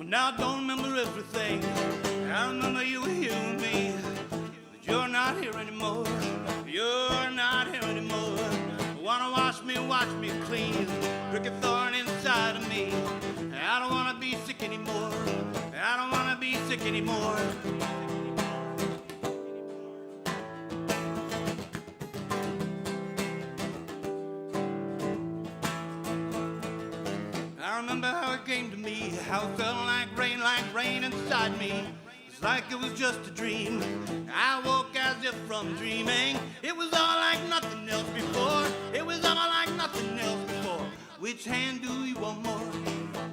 Now I don't remember everything. I remember you were here with me, but you're not here anymore. You're not here anymore. Wanna wash me clean. Cricket thorn inside of me. I don't wanna be sick anymore. I don't wanna be sick anymore. I remember how it came to me, how it felt like rain inside me. It's like it was just a dream. I woke as if from dreaming. It was all like nothing else before. It was all like nothing else before. Which hand do you want more?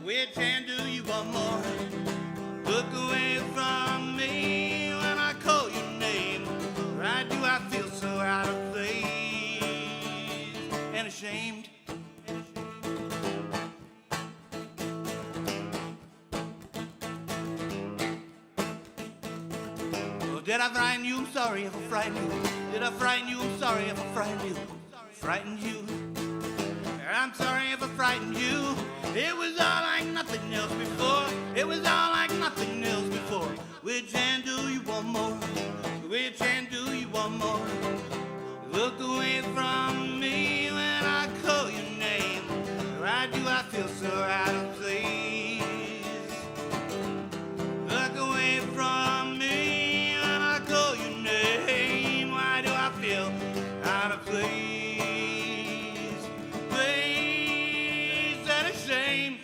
Which hand do you want more? Look away from me when I call your name. Why do I feel so out of place and ashamed? Did I frighten you? I'm sorry if I frightened you. Did I frighten you? I'm sorry if I frightened you. Frightened you. I'm sorry if I frightened you. It was all like nothing else before. It was all like nothing else before. Which hand do you want more? Which hand do you want more? Look away from me when I call your name. Why do I feel so out of place? Look away from me. Why do I feel out of place? Place and ashamed.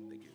Thank you.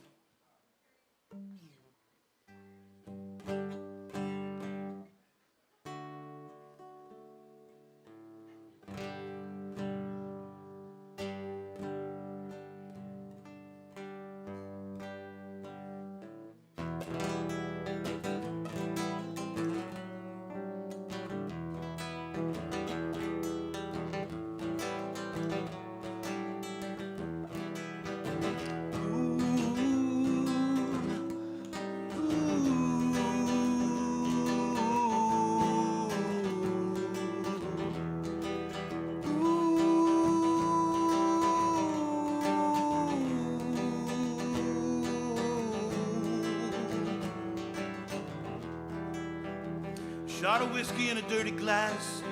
Shot of whiskey in a dirty glass.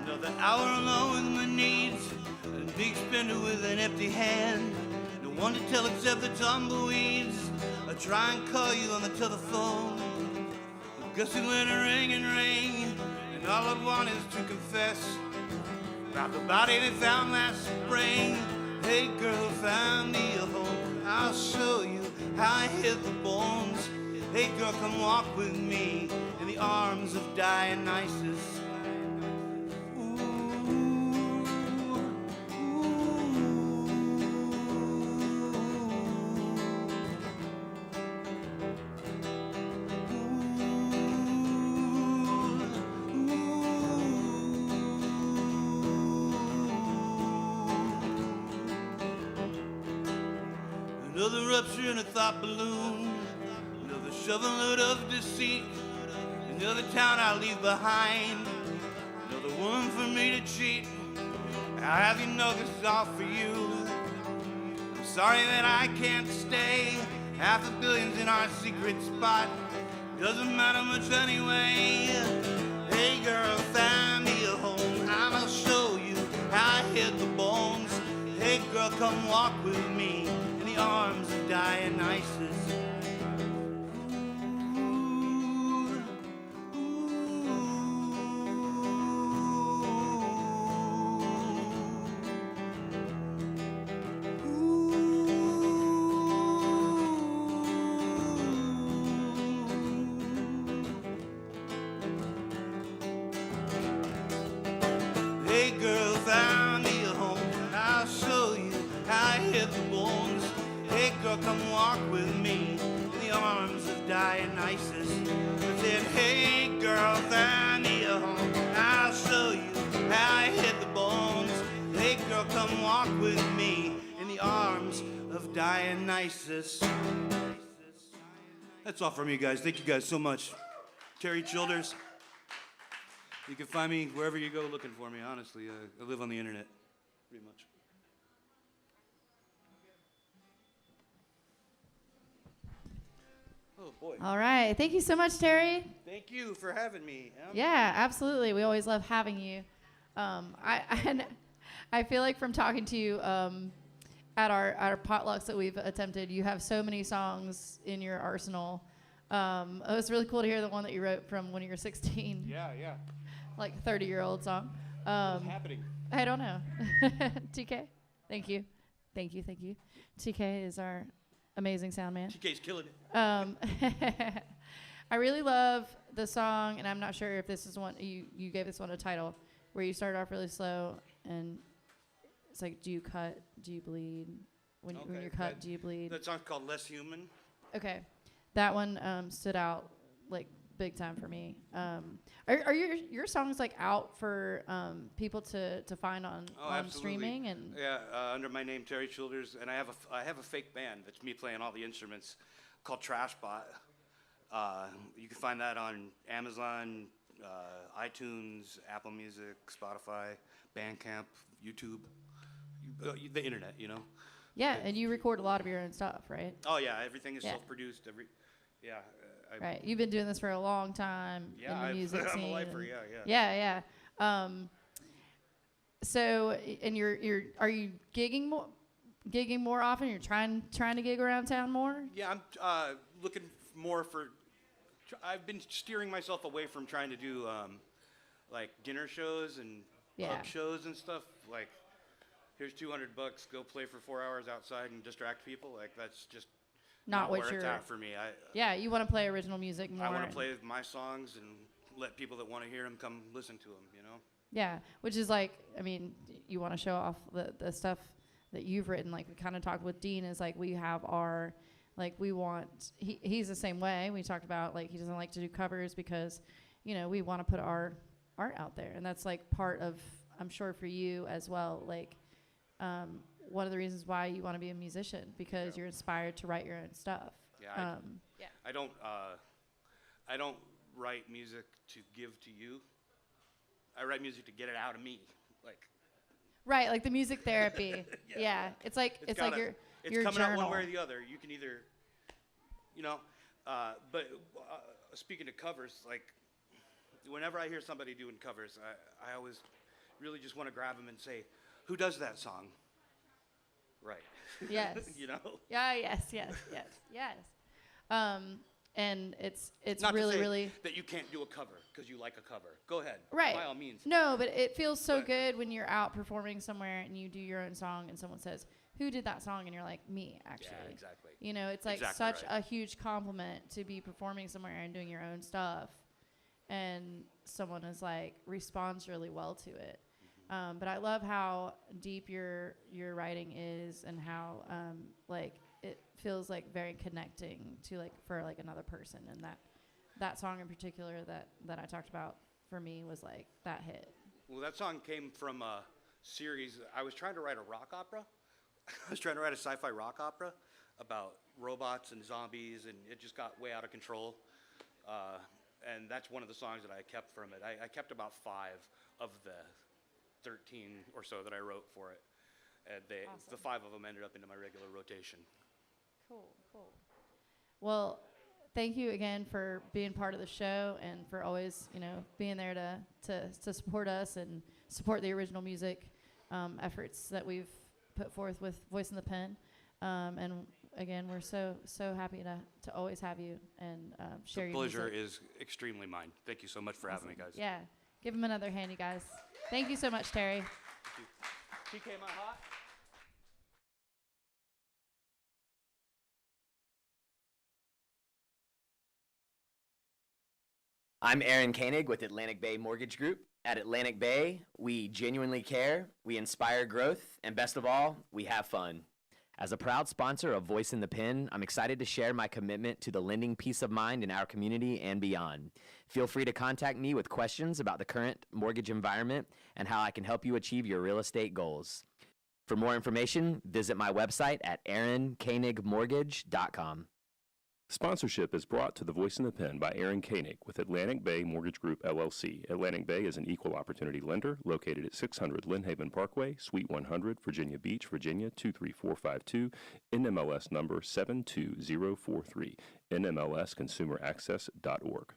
Another hour alone with my needs. A big spender with an empty hand. No one to tell except the tumbleweeds. I try and call you on the telephone. I guess it let it ring and ring. And all I want is to confess about the body they found last spring. Hey girl, find me a home. I'll show you how I hid the bones. Hey girl, come walk with me in the arms of Dionysus. Another rupture in a thought balloon. Another shovelload of deceit. Another town I leave behind. Another woman for me to cheat. I'll have you know this is all for you. I'm sorry that I can't stay. $500 million in our secret spot. Doesn't matter much anyway. Hey girl, find me a home. I'll show you how I hid the bones. Hey girl, come walk with me in the arms of Dionysus. Hey girl, find me a home. I'll show you how I hid the bones. Hey girl, come walk with me in the arms of Dionysus. I said, hey girl, find me a home. I'll show you how I hid the bones. Hey girl, come walk with me in the arms of Dionysus. That's all from you guys. Thank you guys so much. Terry Childers. You can find me wherever you go looking for me, honestly. I live on the internet, pretty much. Oh, boy. All right. Thank you so much, Terry. Thank you for having me. Yeah, absolutely. We always love having you. I feel like from talking to you at our potlucks that we've attempted, you have so many songs in your arsenal. It was really cool to hear the one that you wrote from when you were 16. Yeah. Like 30-year-old song. What's happening? I don't know. TK, thank you. TK is our amazing sound man. TK's killing it. I really love the song, and I'm not sure if this is one you gave this one a title, where you started off really slow, and it's like, do you cut, do you bleed? When you're cut, do you bleed? That song's called Less Human. Okay, that one stood out like big time for me. Are your songs like out for people to find on streaming? And yeah, under my name Terry Childers, and I have a fake band that's me playing all the instruments called Trashbot. You can find that on Amazon, iTunes, Apple Music, Spotify, Bandcamp, YouTube, the internet, you know. Yeah, and you record a lot of your own stuff, right? Oh yeah, everything is self-produced. Right. You've been doing this for a long time in the music scene. I'm a lifer. Yeah. Yeah. So, and are you gigging more often? You're trying to gig around town more? Yeah, I'm looking more for. I've been steering myself away from trying to do like dinner shows and pub shows and stuff. Like, here's $200, go play for 4 hours outside and distract people. Like, that's just not what where it's at for me. You want to play original music more. I want to play my songs and let people that want to hear them come listen to them. You know. Yeah, which is like, I mean, you want to show off the stuff that you've written. Like we kind of talked with Dean, is like we have our, like we want, he's the same way. We talked about like he doesn't like to do covers because, you know, we want to put our art out there. And that's like part of, I'm sure for you as well, like one of the reasons why you want to be a musician, because you're inspired to write your own stuff. Yeah, I don't write music to give to you. I write music to get it out of me, like the music therapy. Yeah. It's like it's like your coming journal. out one way or the other. You can either, you know, but speaking of covers, like whenever I hear somebody doing covers, I always really just want to grab them and say, who does that song? Right. Yes. You know? Yeah, yes. And it's not really, to say really that you can't do a cover because you like a cover. Go ahead. Right. By all means. No, but it feels so good when you're out performing somewhere and you do your own song and someone says, who did that song? And you're like, me, actually. Yeah, exactly. You know, it's like such a huge compliment to be performing somewhere and doing your own stuff. And someone is like, responds really well to it. But I love how deep your writing is, and how like it feels like very connecting to like for like another person. And that song in particular that I talked about for me was like that hit. Well, that song came from a series. I was trying to write a rock opera. I was trying to write a sci-fi rock opera about robots and zombies, and it just got way out of control. And that's one of the songs that I kept from it. I kept about 5 of the 13 or so that I wrote for it. And Awesome. The 5 of them ended up into my regular rotation. Cool. Well, thank you again for being part of the show and for always, you know, being there to support us and support the original music efforts that we've put forth with Voice in the Pen. And again, we're so happy to always have you and share your music. The pleasure is extremely mine. Thank you so much for having me, guys. Yeah. Give him another hand, you guys. Thank you so much, Terry. Thank you. TK, am I hot? I'm Aaron Koenig with Atlantic Bay Mortgage Group. At Atlantic Bay, we genuinely care, we inspire growth, and best of all, we have fun. As a proud sponsor of Voice in the Pen, I'm excited to share my commitment to the lending peace of mind in our community and beyond. Feel free to contact me with questions about the current mortgage environment and how I can help you achieve your real estate goals. For more information, visit my website at aaronkoenigmortgage.com. Sponsorship is brought to the Voice in the Pen by Aaron Koenig with Atlantic Bay Mortgage Group, LLC. Atlantic Bay is an equal opportunity lender located at 600 Lynn Haven Parkway, Suite 100, Virginia Beach, Virginia 23452, NMLS number 72043, NMLSconsumeraccess.org.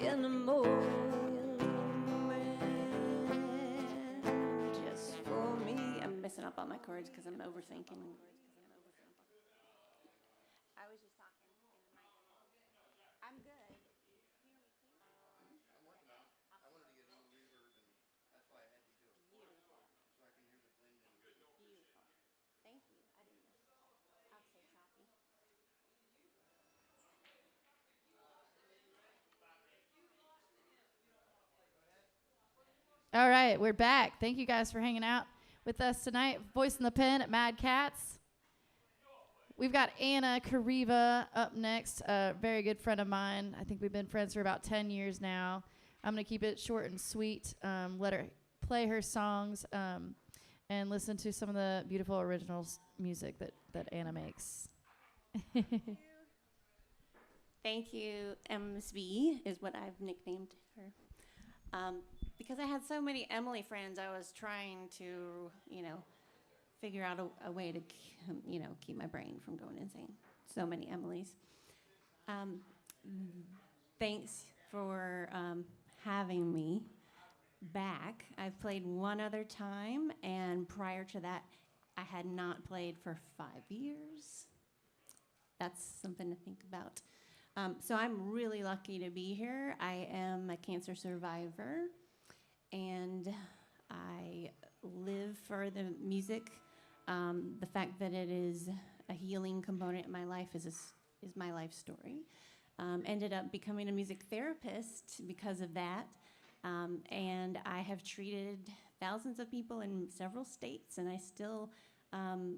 In the morning, just for me. I'm messing up all my chords because I'm overthinking. I was just talking in the mic. I'm good. Beautiful. Thank you. I didn't. I'm so choppy. All right, we're back. Thank you guys for hanging out with us tonight. Voice in the Pen at Mad Katz. We've got Anna Kareiva up next, a very good friend of mine. I think we've been friends for about 10 years now. I'm going to keep it short and sweet, let her play her songs, and listen to some of the beautiful original music that Anna makes. Thank you. MSB is what I've nicknamed her. Because I had so many Emily friends, I was trying to, figure out a way to, keep my brain from going insane. So many Emilys. Thanks for having me back. I've played one other time, and prior to that, I had not played for 5 years. That's something to think about. So I'm really lucky to be here. I am a cancer survivor, and I live for the music. The fact that it is a healing component in my life is my life story. Ended up becoming a music therapist because of that. And I have treated thousands of people in several states, and I still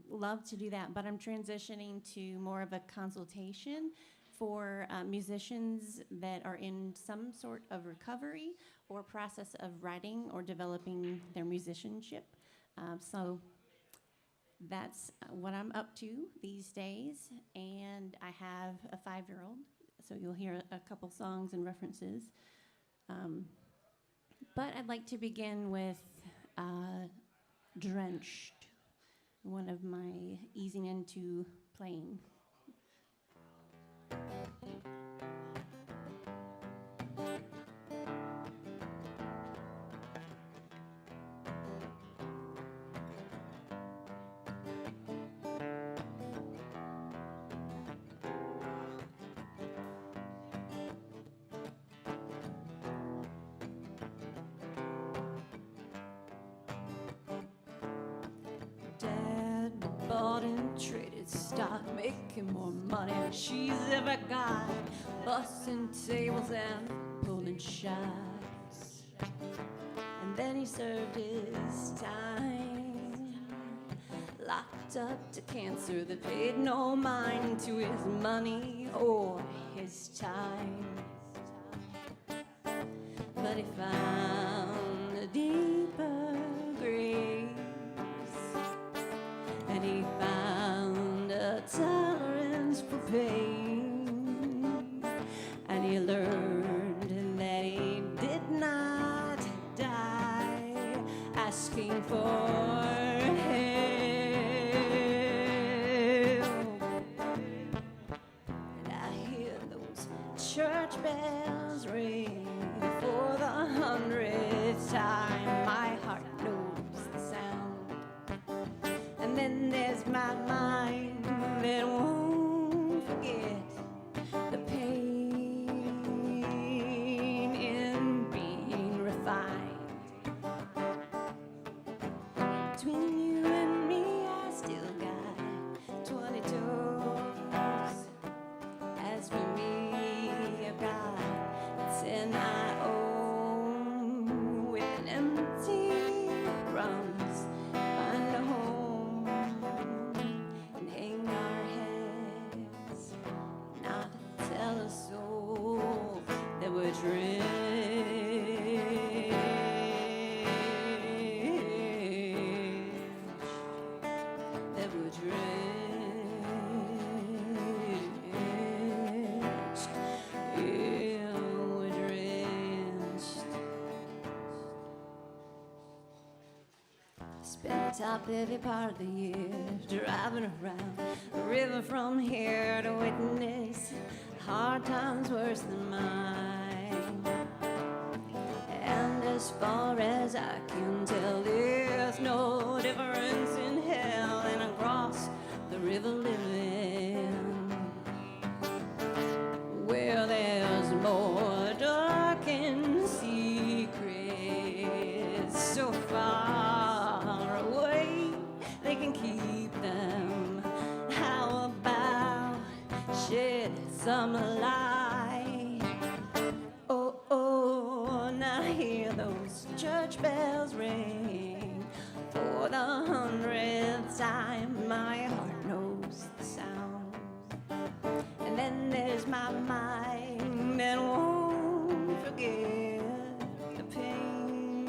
love to do that. But I'm transitioning to more of a consultation for musicians that are in some sort of recovery or process of writing or developing their musicianship. So that's what I'm up to these days. And I have a 5-year-old, so you'll hear a couple songs and references. But I'd like to begin with Drenched, one of my easing into playing. Dad bought and traded stock, making more money than she's ever got, busting tables and pulling shots. And then he served his time, locked up to cancer that paid no mind to his money or his time. But he found a deeper grace, and he found a tolerance for pain, and he learned that he did not die asking for help. And I hear those church bells ring for the 100th time. My heart knows the sound. And then there's my mind that won't forget the pain in being refined. Between you and me, I still got 20 toes. As for me, I've got 10 I own. With an empty crumbs, find a home and hang our heads, not tell a soul that we're drenched, that we're drenched, yeah, we're drenched. Spend the top every part of the year driving around the river from here to witness hard times worse than mine. And as far as I can tell, there's no difference in hell and across the river living, where there's more dark and secrets so far away they can keep them. How about shed some light? Oh, oh, now hear those church bells ring for the 100th time. My heart knows the sound. And then there's my mind that won't forget the pain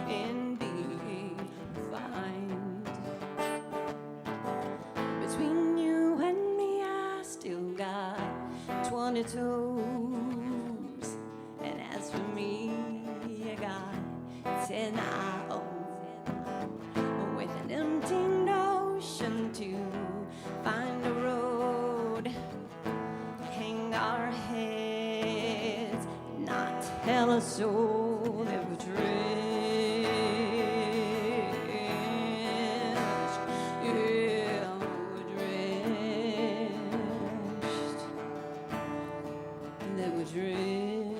in being refined. Between you and me, I still got 20 toes. And as for me, I got 10 I own. With an empty notion to find a road, hang our heads, not soul that was drenched. Yeah, we're drenched. That we're drenched.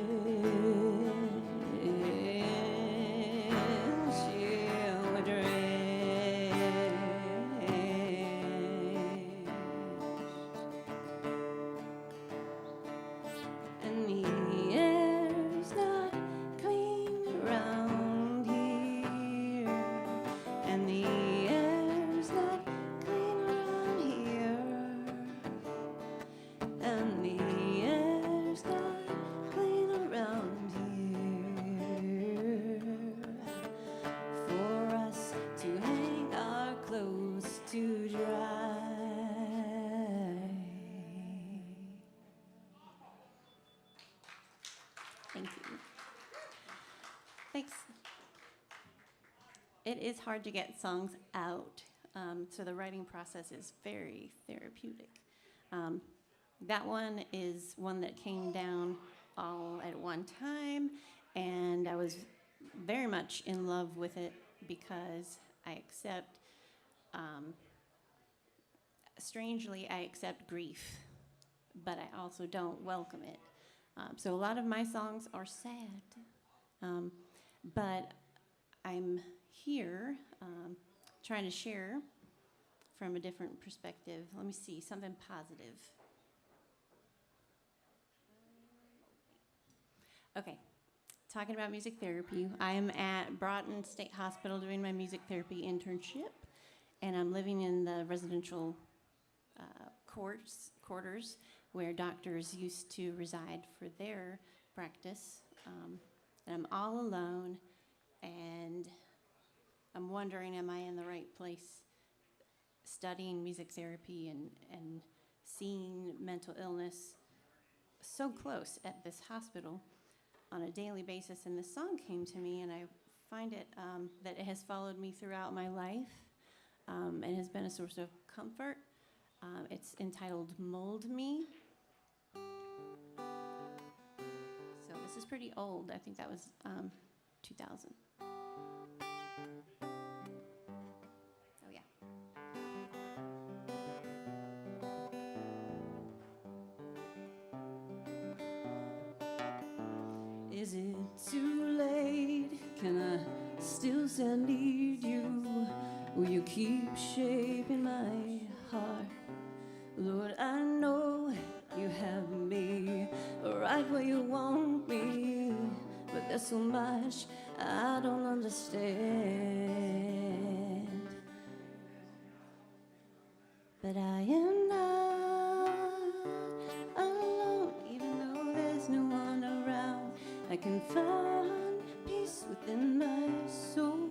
Yeah, we're drenched. And the air's not clean around here. And the air's not clean around here. And the air's not clean around here. For us to hang our clothes to dry. Thank you. Thanks. It is hard to get songs out, so the writing process is very therapeutic. That one is one that came down all at one time, and I was very much in love with it because I accept, strangely, I accept grief, but I also don't welcome it. So a lot of my songs are sad, but I'm here trying to share from a different perspective. Let me see, something positive. Okay, talking about music therapy. I am at Batten State Hospital doing my music therapy internship, and I'm living in the residential quarters where doctors used to reside for their practice. And I'm all alone, and I'm wondering, am I in the right place studying music therapy and seeing mental illness so close at this hospital on a daily basis? And this song came to me, and I find it that it has followed me throughout my life and has been a source of comfort. It's entitled Mold Me. So this is pretty old. I think that was 2000. Oh, yeah. Is it too late? Can I still need you? Will you keep shaping my heart? Lord, I know you have me right where you want me, but there's so much I don't understand. But I am not alone, even though there's no one around. I can find peace within my soul,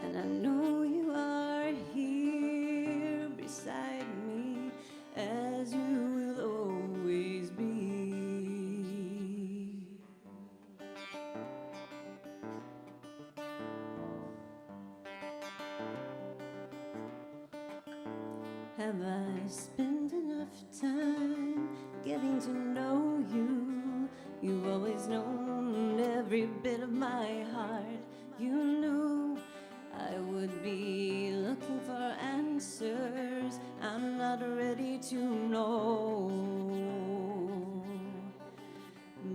and I know you are here beside me, as you will always be. Have I spent enough time getting to know you? You've always known every bit of my heart. You knew I would be looking for answers I'm not ready to know.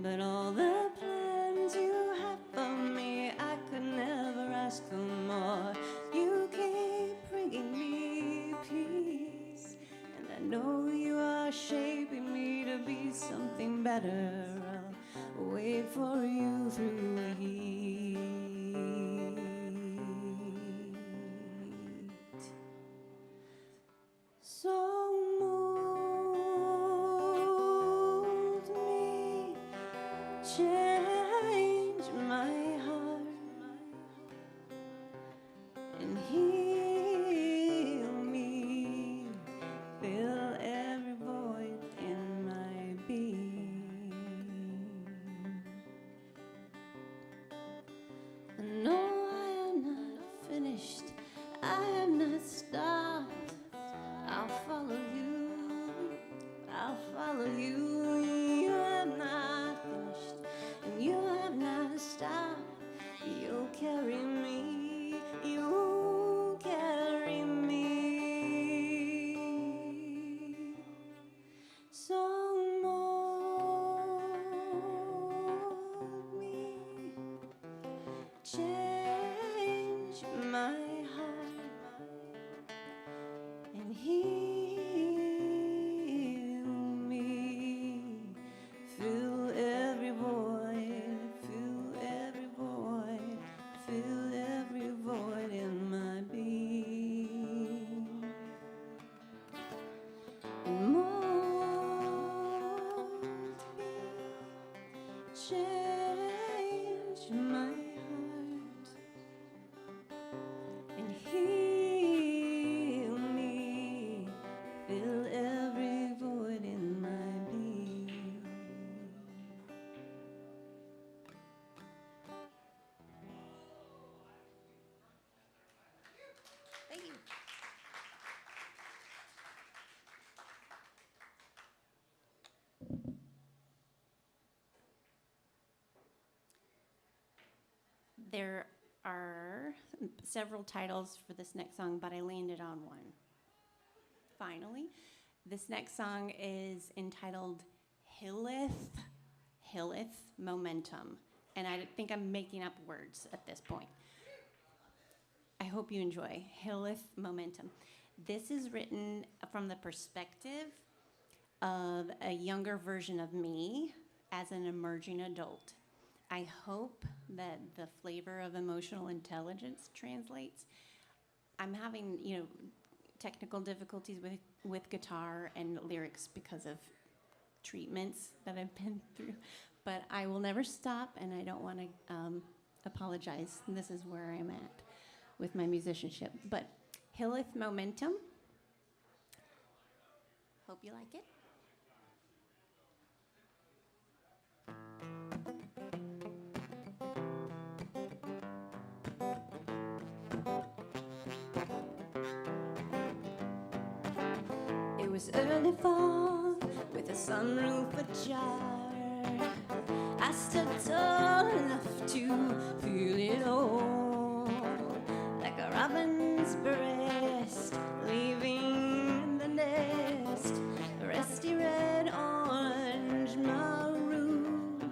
But all the plans you have for me, I could never ask for more. You keep bringing me peace, and I know you are shaping me to be something better. I'll wait for you through the heat. So mold me, change my heart, and heal me, fill every void in my being. I know I am not finished, I am not stopped. I'll follow you, I'll follow you. You have not finished, and you have not several titles for this next song, but I landed on one. Finally, this next song is entitled Hilleth Momentum. And I think I'm making up words at this point. I hope you enjoy Hilleth Momentum. This is written from the perspective of a younger version of me as an emerging adult. I hope that the flavor of emotional intelligence translates. I'm having, technical difficulties with guitar and lyrics because of treatments that I've been through, but I will never stop, and I don't want to apologize. This is where I'm at with my musicianship. But Hilleth Momentum. Hope you like it. It was early fall with a sunroof ajar. I stood tall enough to feel it all, like a robin's breast leaving the nest, rusty red, orange, maroon,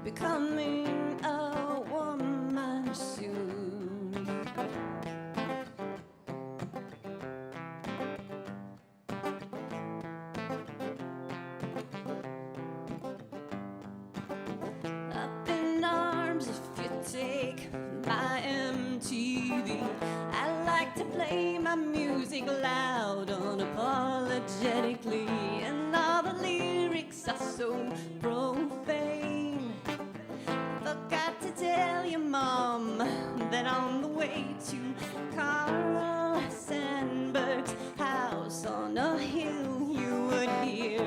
becoming a woman soon. Take my MTV. I like to play my music loud, unapologetically, and all the lyrics are so profane. Forgot to tell your mom that on the way to Carl Sandburg's house on a hill you would hear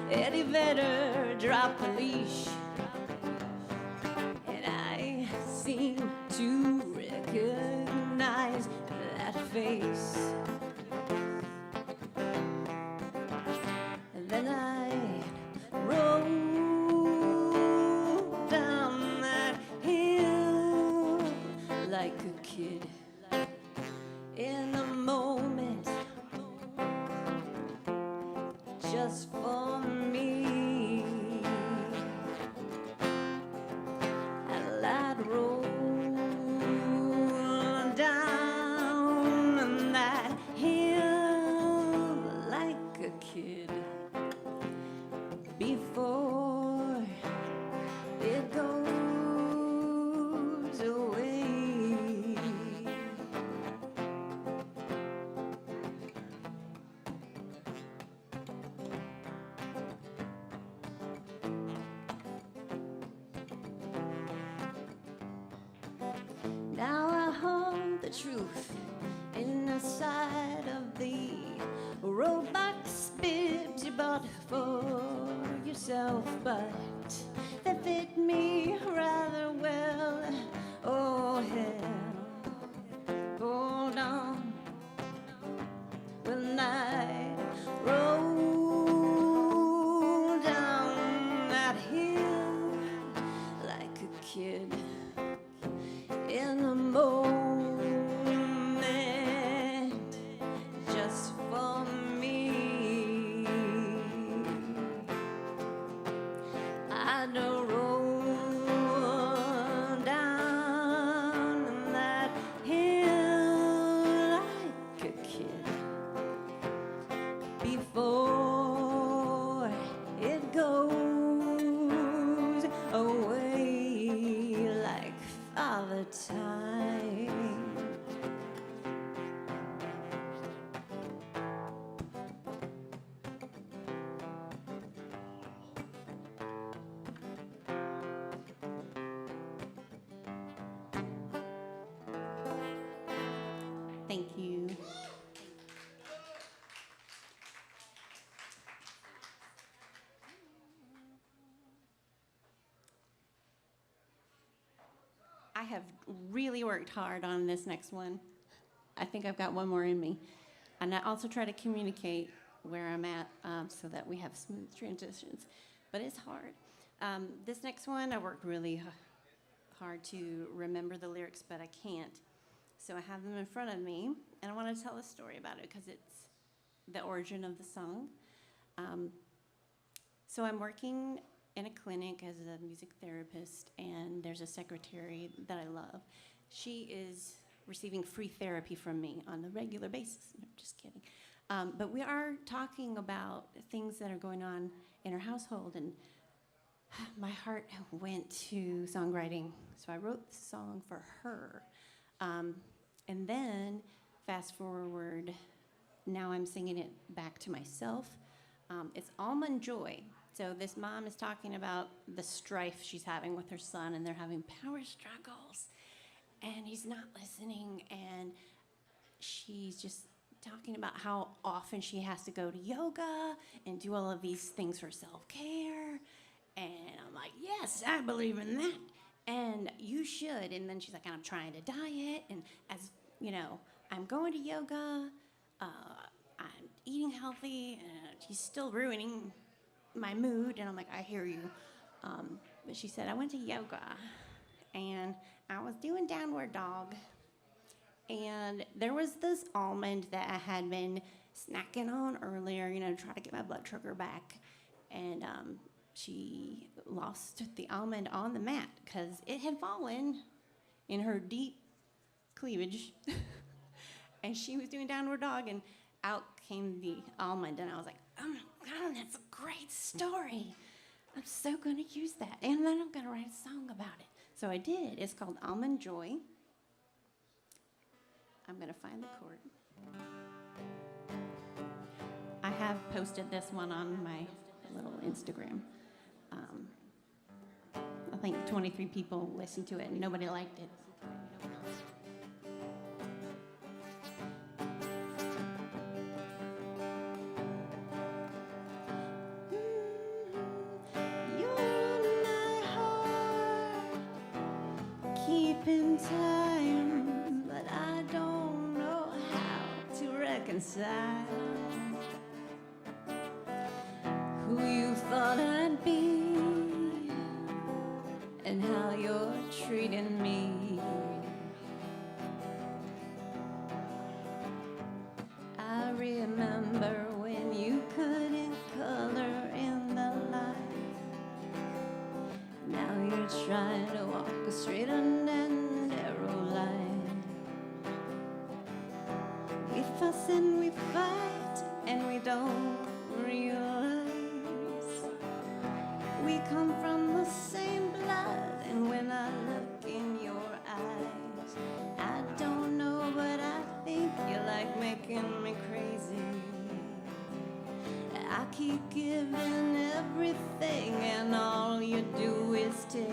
Eddie Vedder drop a leash. Seem to recognize that face. And then I rolled down that hill like a kid in a moment, just for me. Roll down that hill like a kid before it goes away. Now I hold the truth in the side of the Robux bibs you bought for yourself, but they fit me rather well. Oh hell, hold on when I roll down that hill like a kid in a moment, just for me. I don't roll down that hill like a kid before it goes away like Father Time. Thank you. I have really worked hard on this next one. I think I've got one more in me. And I also try to communicate where I'm at so that we have smooth transitions. But it's hard. This next one, I worked really hard to remember the lyrics, but I can't. So I have them in front of me, and I want to tell a story about it because it's the origin of the song. So I'm working in a clinic as a music therapist, and there's a secretary that I love. She is receiving free therapy from me on a regular basis. No, just kidding. But we are talking about things that are going on in her household, and my heart went to songwriting. So I wrote the song for her. And then, fast forward, now I'm singing it back to myself. It's Almond Joy. So this mom is talking about the strife she's having with her son, and they're having power struggles, and he's not listening, and she's just talking about how often she has to go to yoga and do all of these things for self-care. And I'm like, yes, I believe in that. And you should. And then she's like, I'm trying to diet. And as you know, I'm going to yoga. I'm eating healthy. And she's still ruining my mood. And I'm like, I hear you. But she said, I went to yoga. And I was doing downward dog. And there was this almond that I had been snacking on earlier, to try to get my blood sugar back. And she lost the almond on the mat because it had fallen in her deep cleavage. And she was doing downward dog, and out came the almond. And I was like, oh my God, that's a great story. I'm so going to use that. And then I'm going to write a song about it. So I did. It's called Almond Joy. I'm going to find the chord. I have posted this one on my little Instagram. I think 23 people listened to it and nobody liked it. You're in my heart, keeping time, but I don't know how to reconcile who you thought I'd be and how you're treating me. I remember when you couldn't color in the light. Now you're trying to walk a straight and narrow line. We fuss and we fight and we don't realize we come from the same blood. And when I look in your eyes, I don't know, but I think you like making me crazy. I keep giving everything and all you do is take.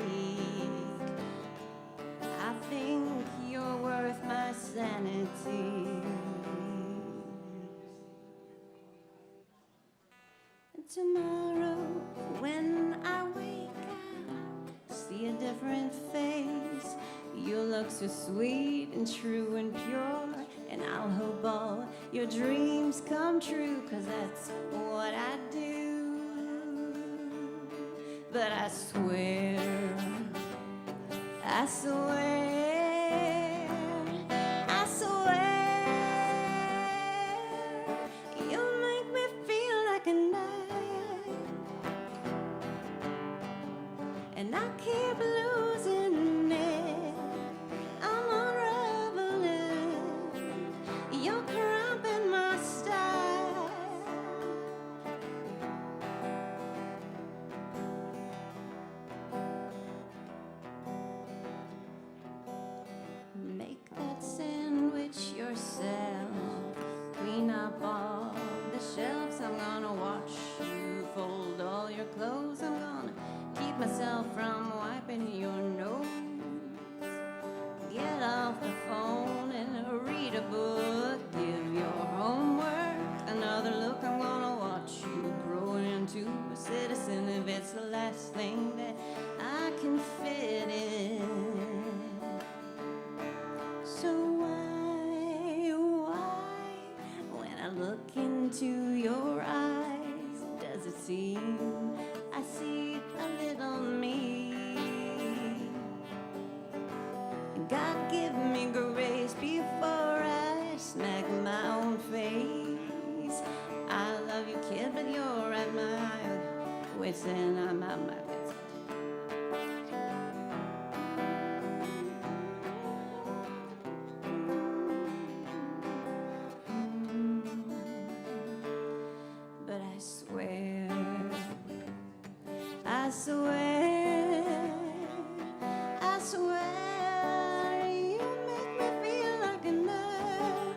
I think you're worth my sanity. Tomorrow, when I wake up, see a different face. You look so sweet and true and pure, and I'll hope all your dreams come true, 'cause that's what I do. But I swear, I swear, I swear, you make me feel like a knight. And I keep losing it. I'm unraveling. You're cramping my style. Make that sandwich yourself. Clean up all the shelves. I'm gonna watch you fold all your clothes. I'm gonna keep myself from wiping your nose. Get off the phone and read a book. Give your homework another look. I'm gonna watch you grow into a citizen if it's the last thing that I can fit in. So why, when I look into your eyes, does it seem I see a little me? God give me grace before swear, I swear, I swear, you make me feel like a nerd.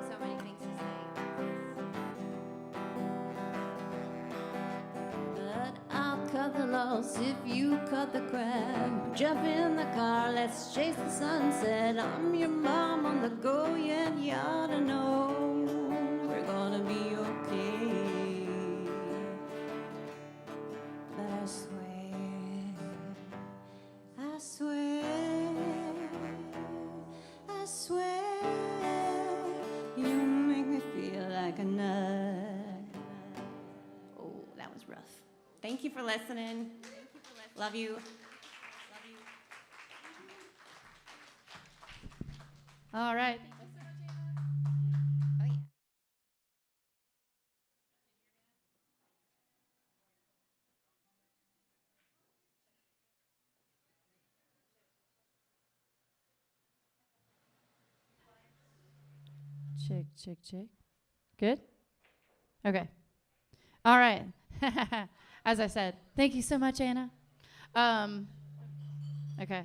So many things to say. But I'll cut the loss if you cut the crap. Jump in the car, let's chase the sunset. I'm your mom on the go, yeah, and you ought to know we're gonna be okay. But I swear, you make me feel like a nut. Oh, that was rough. Thank you for listening. Love you. All right. Oh, yeah. Check, check, check. Good? Okay. All right. As I said, thank you so much, Anna. Okay.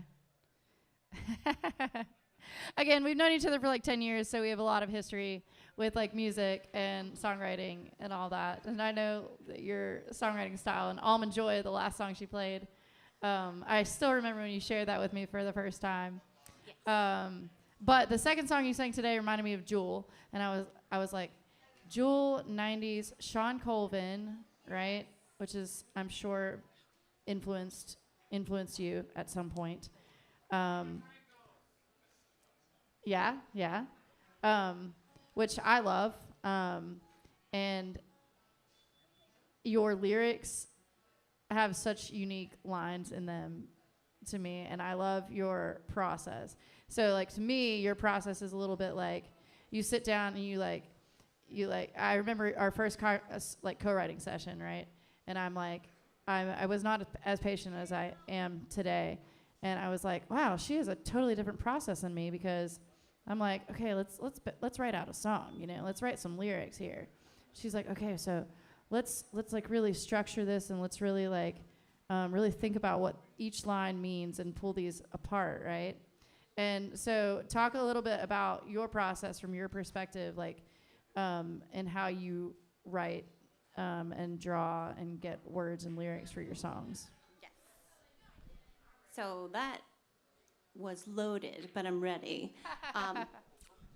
Again, we've known each other for like 10 years, so we have a lot of history with like music and songwriting and all that. And I know that your songwriting style and Almond Joy, the last song she played, I still remember when you shared that with me for the first time. Yes. But the second song you sang today reminded me of JUL, and I was like, JUL 90s, Sean Colvin, right? Which is, I'm sure, influenced you at some point. Yeah. Which I love. And your lyrics have such unique lines in them to me, and I love your process. So like to me, your process is a little bit like you sit down and you like I remember our first co-writing session, right? And I'm like, I was not as patient as I am today. And I was like, wow, she has a totally different process than me, because I'm like, okay, let's write out a song, you know, let's write some lyrics here. She's like, okay, so let's like really structure this, and let's really like really think about what each line means and pull these apart, right? And so talk a little bit about your process from your perspective, like, and how you write and draw and get words and lyrics for your songs. Yes. So that was loaded, but I'm ready.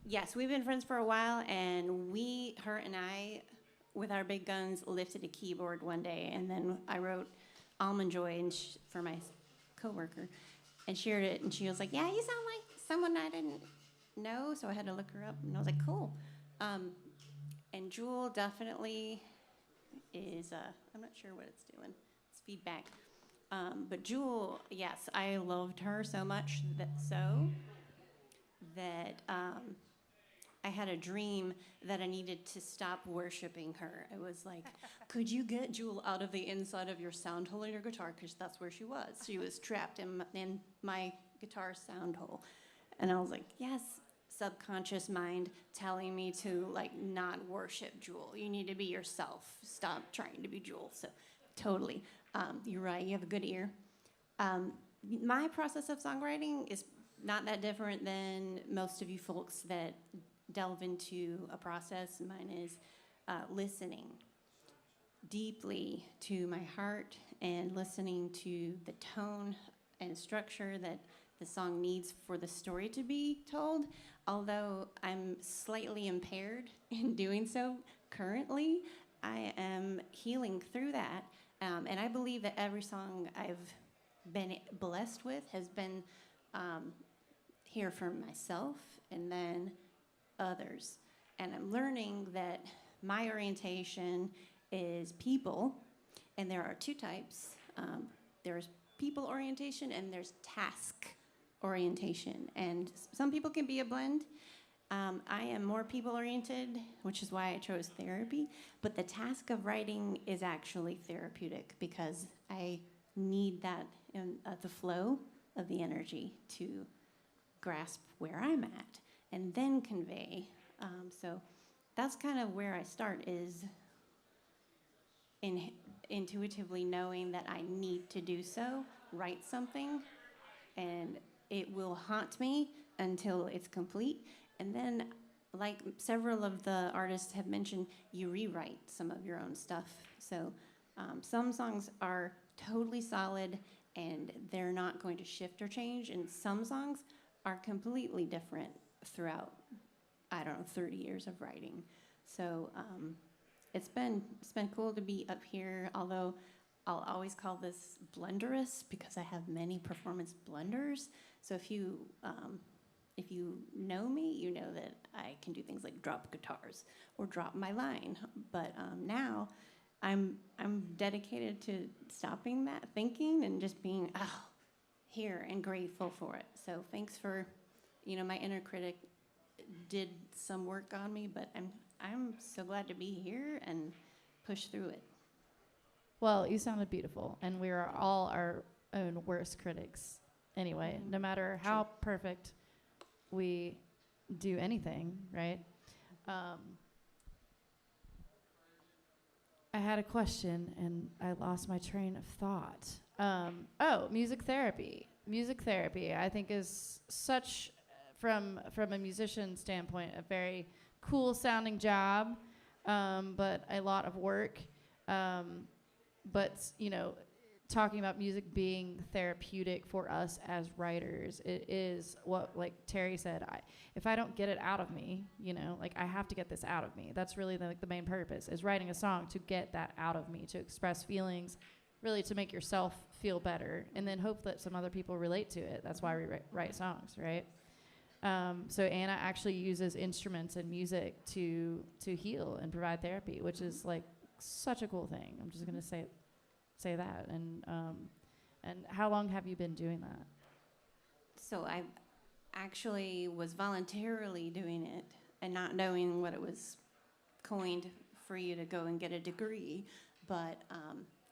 Yes, we've been friends for a while, and her and I, with our big guns, lifted a keyboard one day, and then I wrote Almond Joy for my coworker, and shared it, and she was like, yeah, you sound like someone I didn't know, so I had to look her up, and I was like, cool. And JUL definitely is, I'm not sure what it's doing. It's feedback. But JUL, yes, I loved her so much that I had a dream that I needed to stop worshiping her. It was like, could you get JUL out of the inside of your sound hole in your guitar? Because that's where she was. She was trapped in my guitar sound hole. And I was like, yes, subconscious mind telling me to like not worship JUL. You need to be yourself. Stop trying to be JUL. So totally. You're right. You have a good ear. My process of songwriting is not that different than most of you folks that delve into a process. Mine is listening deeply to my heart and listening to the tone and structure that the song needs for the story to be told. Although I'm slightly impaired in doing so currently, I am healing through that. And I believe that every song I've been blessed with has been here for myself and then others. And I'm learning that my orientation is people, and there are two types. There's people orientation and there's task orientation. And some people can be a blend. I am more people-oriented, which is why I chose therapy. But the task of writing is actually therapeutic because I need that in the flow of the energy to grasp where I'm at. and then convey. So that's kind of where I start, is intuitively knowing that I need to do so, write something, and it will haunt me until it's complete. And then, like several of the artists have mentioned, you rewrite some of your own stuff. So some songs are totally solid and they're not going to shift or change, and some songs are completely different throughout, I don't know, 30 years of writing. So it's been cool to be up here, although I'll always call this blunderous because I have many performance blunders. So if you know me, you know that I can do things like drop guitars or drop my line. But now I'm dedicated to stopping that thinking and just being here and grateful for it. So thanks for, my inner critic did some work on me, but I'm so glad to be here and push through it. Well, you sounded beautiful, and we are all our own worst critics anyway, no matter how perfect we do anything, right? I had a question, and I lost my train of thought. Music therapy. Music therapy, I think, is such, from a musician standpoint, a very cool sounding job, but a lot of work. But talking about music being therapeutic for us as writers, it is what, like Terry said, if I don't get it out of me, I have to get this out of me. That's really the main purpose, is writing a song to get that out of me, to express feelings, really to make yourself feel better, and then hope that some other people relate to it. That's why we write songs, right? So Anna actually uses instruments and music to heal and provide therapy, which is like such a cool thing. I'm just gonna say that. And how long have you been doing that? So I actually was voluntarily doing it and not knowing what it was coined for you to go and get a degree. But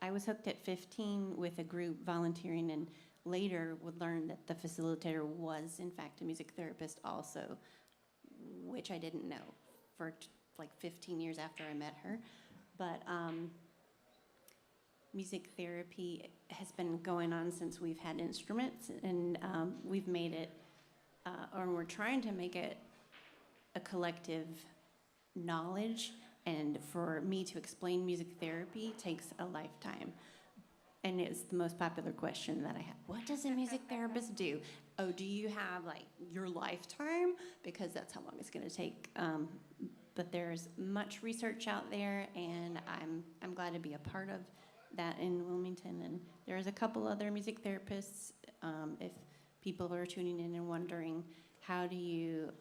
I was hooked at 15 with a group volunteering, and later would learn that the facilitator was, in fact, a music therapist also, which I didn't know for like 15 years after I met her. But music therapy has been going on since we've had instruments, and we've made it, or we're trying to make it, a collective knowledge. And for me to explain music therapy takes a lifetime. And it's the most popular question that I have. What does a music therapist do? Oh, do you have like your lifetime? Because that's how long it's going to take. But there's much research out there, and I'm glad to be a part of that in Wilmington. And there's a couple other music therapists. If people are tuning in and wondering, how do you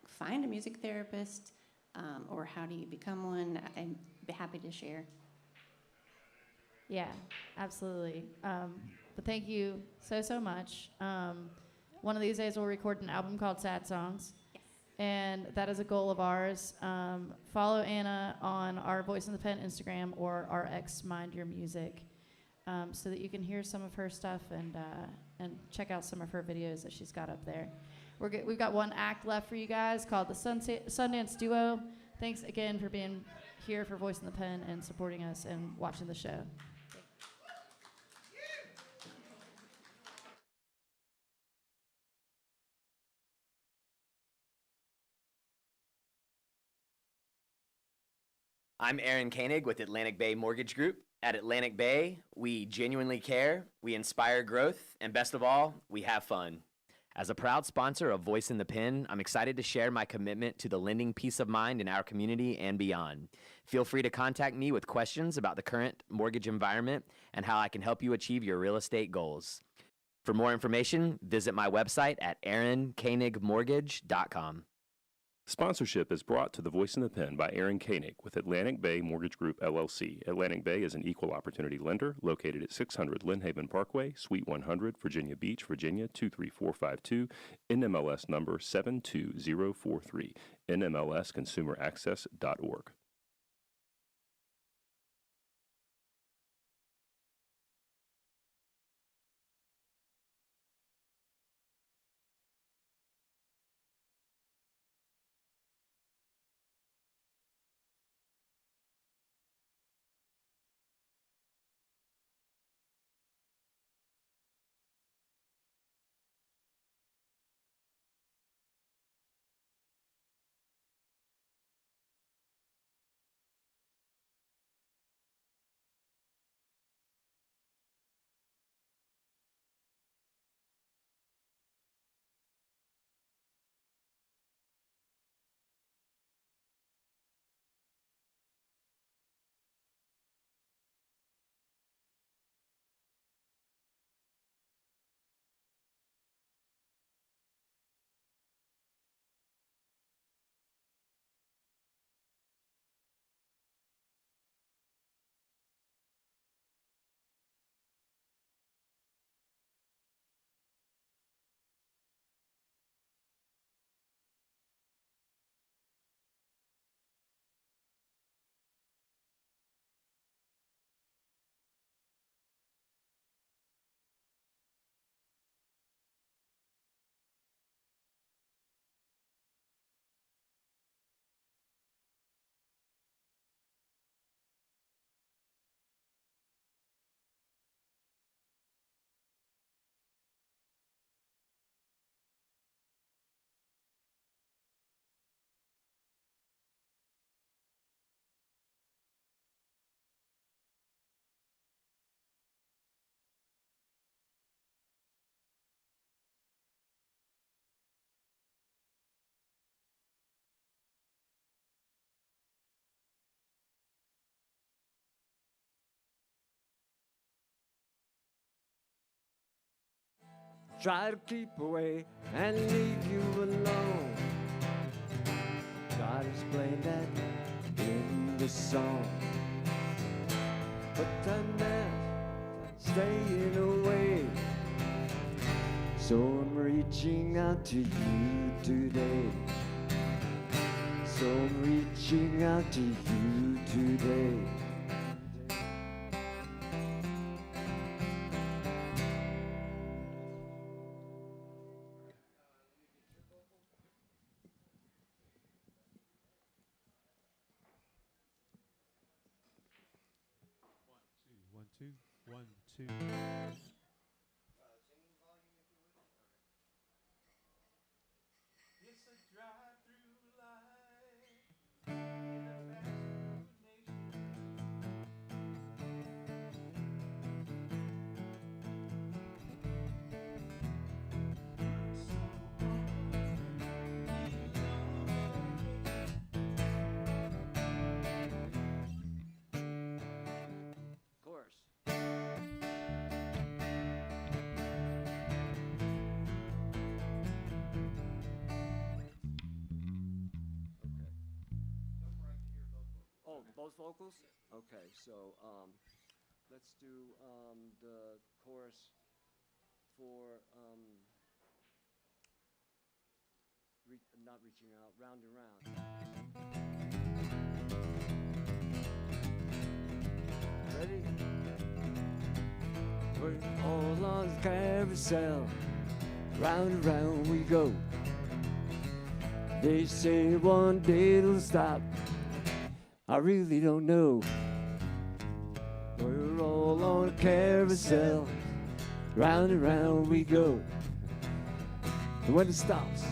find a music therapist, or how do you become one, I'd be happy to share. Yeah, absolutely. But thank you so much. One of these days we'll record an album called Sad Songs. Yes. And that is a goal of ours. Follow Anna on our Voice in the Pen Instagram or our X Mind Your Music, so that you can hear some of her stuff and check out some of her videos that she's got up there. We've got one act left for you guys called the Sundance Duo. Thanks again for being here for Voice in the Pen and supporting us and watching the show. I'm Aaron Koenig with Atlantic Bay Mortgage Group. At Atlantic Bay, we genuinely care, we inspire growth, and best of all, we have fun. As a proud sponsor of Voice in the Pen, I'm excited to share my commitment to the lending peace of mind in our community and beyond. Feel free to contact me with questions about the current mortgage environment and how I can help you achieve your real estate goals. For more information, visit my website at aaronkoenigmortgage.com. Sponsorship is brought to the Voice in the Pen by Aaron Koenig with Atlantic Bay Mortgage Group, LLC. Atlantic Bay is an equal opportunity lender located at 600 Lynn Haven Parkway, Suite 100, Virginia Beach, Virginia 23452, NMLS number 72043, NMLSconsumeraccess.org. try to keep away and leave you alone. Try to explain that in the song, but I'm not staying away. So I'm reaching out to you today. So I'm reaching out to you today. One, two, 1, 2. Both vocals? Okay, so let's do the chorus for not reaching out, round and round. Ready? We're all on the carousel, round and round we go. They say one day it'll stop. I really don't know. We're all on a carousel, round and round we go. And when it stops,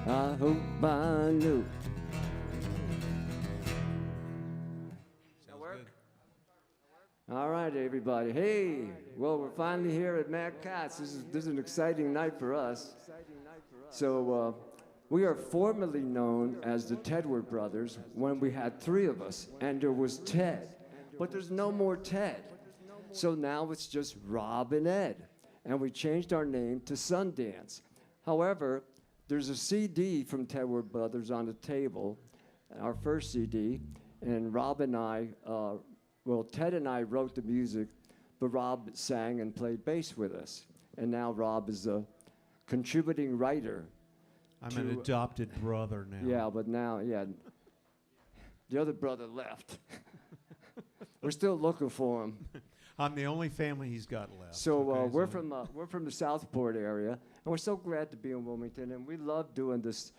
I hope I know. That work? All right, everybody. Hey, well, we're finally here at Mad Katz. This is an exciting night for us. So, we are formally known as the Tedward Brothers when we had 3 of us, and there was Ted. But there's no more Ted. So now it's just Rob and Ed. And we changed our name to Sundance. However, there's a CD from Tedward Brothers on the table, our first CD, and Rob and I, Ted and I wrote the music, but Rob sang and played bass with us. And now Rob is a contributing writer. I'm an adopted brother now. Yeah, but now, the other brother left. We're still looking for him. I'm the only family he's got left. So we're from the Southport area, and we're so glad to be in Wilmington, and we love doing this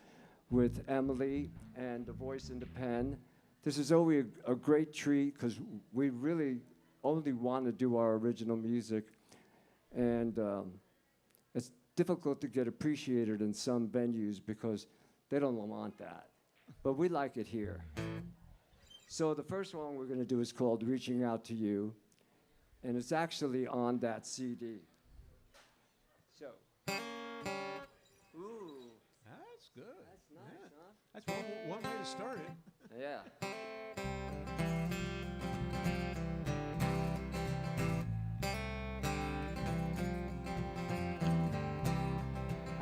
with Emily and the Voice in the Pen. This is always a great treat because we really only want to do our original music, and it's difficult to get appreciated in some venues because they don't want that. But we like it here. So the first one we're going to do is called Reaching Out to You, and it's actually on that CD. So. Ooh. That's good. That's nice, huh? That's one way to start it. Yeah.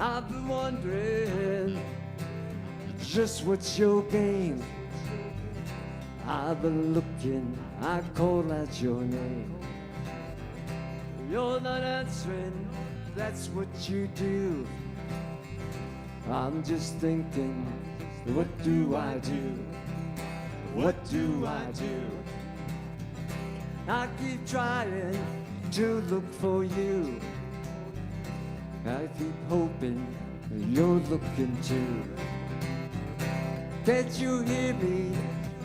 I've been wondering just what's your game. I've been looking, I call out your name. You're not answering, that's what you do. I'm just thinking, what do I do? What do I do? I keep trying to look for you. I keep hoping you're looking too. Can't you hear me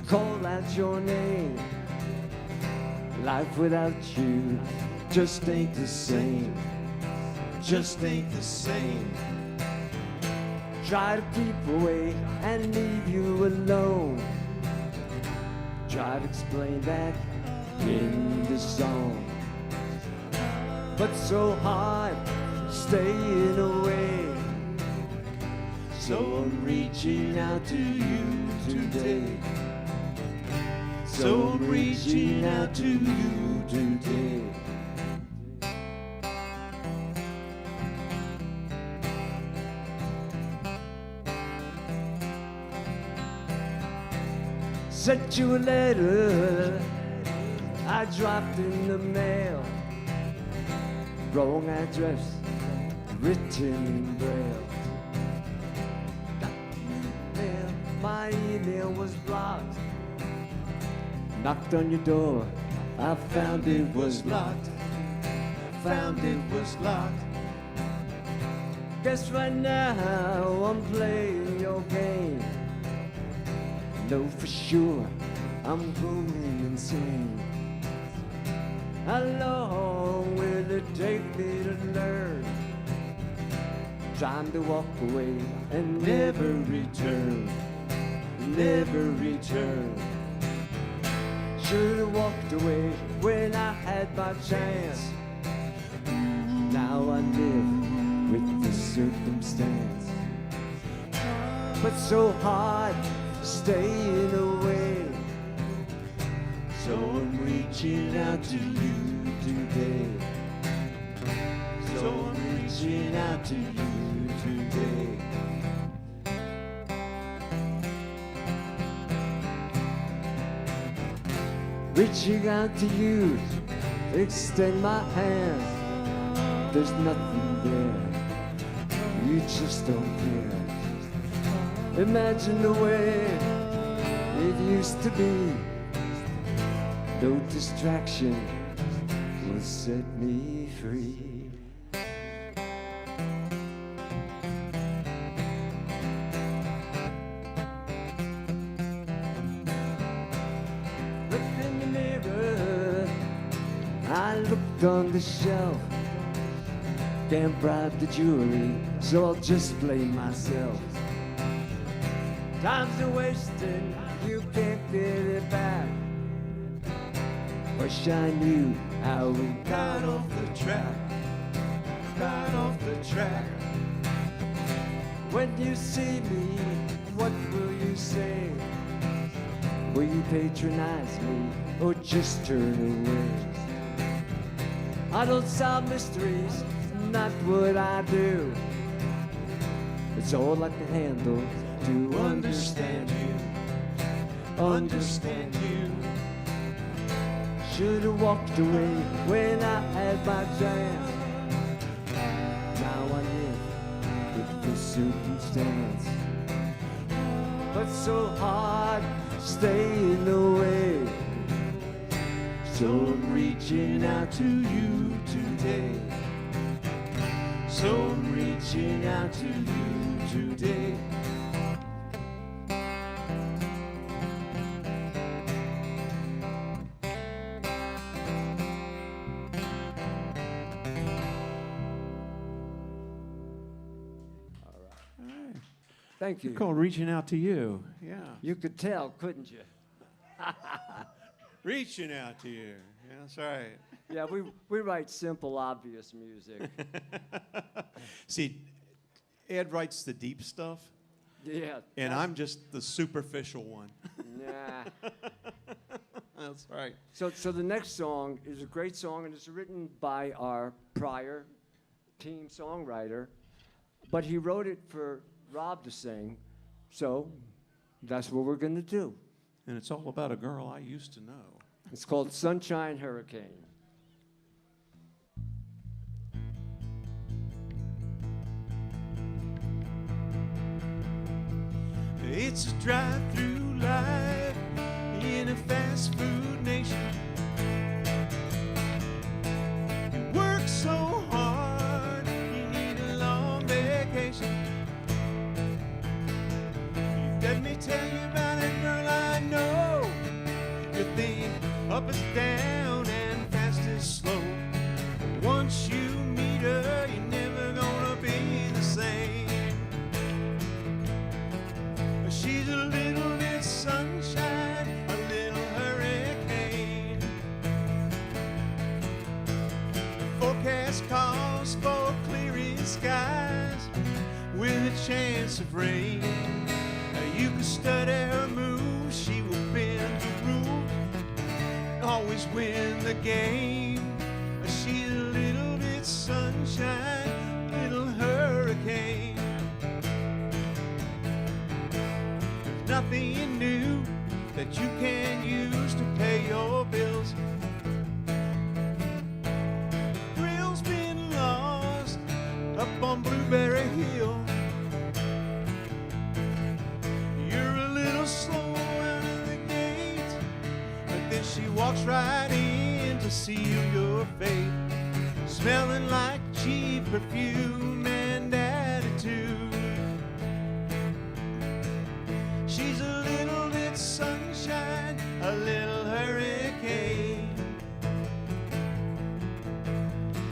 call out your name? Life without you just ain't the same. Just ain't the same. Try to keep away and leave you alone. Try to explain that in the song, but so hard staying away. So I'm reaching out to you today. So I'm reaching out to you today. sent you a letter I dropped in the mail. Wrong address, written in braille. My email was blocked. Knocked on your door, I found it was locked. Found it was locked. Guess right now I'm playing your game. Know for sure I'm going insane. How long will it take me to learn? Time to walk away and never return. Never return. Should've walked away when I had my chance. Now I live with the circumstance. But so hard staying away. So I'm reaching out to you today. So I'm reaching out to you today. Reaching out to you, extend my hand. There's nothing there, you just don't care. Imagine the way it used to be. No distraction will set me free. I looked on the shelf. Can't bribe the jewelry, so I'll just blame myself. Time's a wasting, you can't get it back. Wish I knew how we got off the track. Got off the track. When you see me, what will you say? Will you patronize me or just turn away? I don't solve mysteries, not what I do. It's all I can handle to understand you. Understand you. Should've walked away when I had my chance. Now I live with the circumstance. But so hard staying away. So I'm reaching out to you today. So I'm reaching out to you today. Thank you. It's called Reaching Out to You. Yeah. You could tell, couldn't you? Reaching out to you. Yeah, that's right. Yeah, we write simple, obvious music. See, Ed writes the deep stuff. Yeah. And I'm just the superficial one. Nah. That's right. So the next song is a great song, and it's written by our prior team songwriter, but he wrote it for Rob to sing, so that's what we're going to do. And it's all about a girl I used to know. It's called Sunshine Hurricane. It's a drive-through life in a fast food nation. You work so hard, you need a long vacation. Let me tell you about a girl I know. You think up is down and fast is slow. Once you meet her, you're never gonna be the same. She's a little bit sunshine, a little hurricane. Forecast calls for clearing skies with a chance of rain. You can study her moves, she will bend the rules, always win the game. She's a little bit sunshine, little hurricane. There's nothing new that you can use to pay your bills. Thrill's been lost up on Blueberry Hill. You're a little slow out of the gate, but then she walks right in to seal your fate, smelling like cheap perfume and attitude. She's a little bit sunshine, a little hurricane.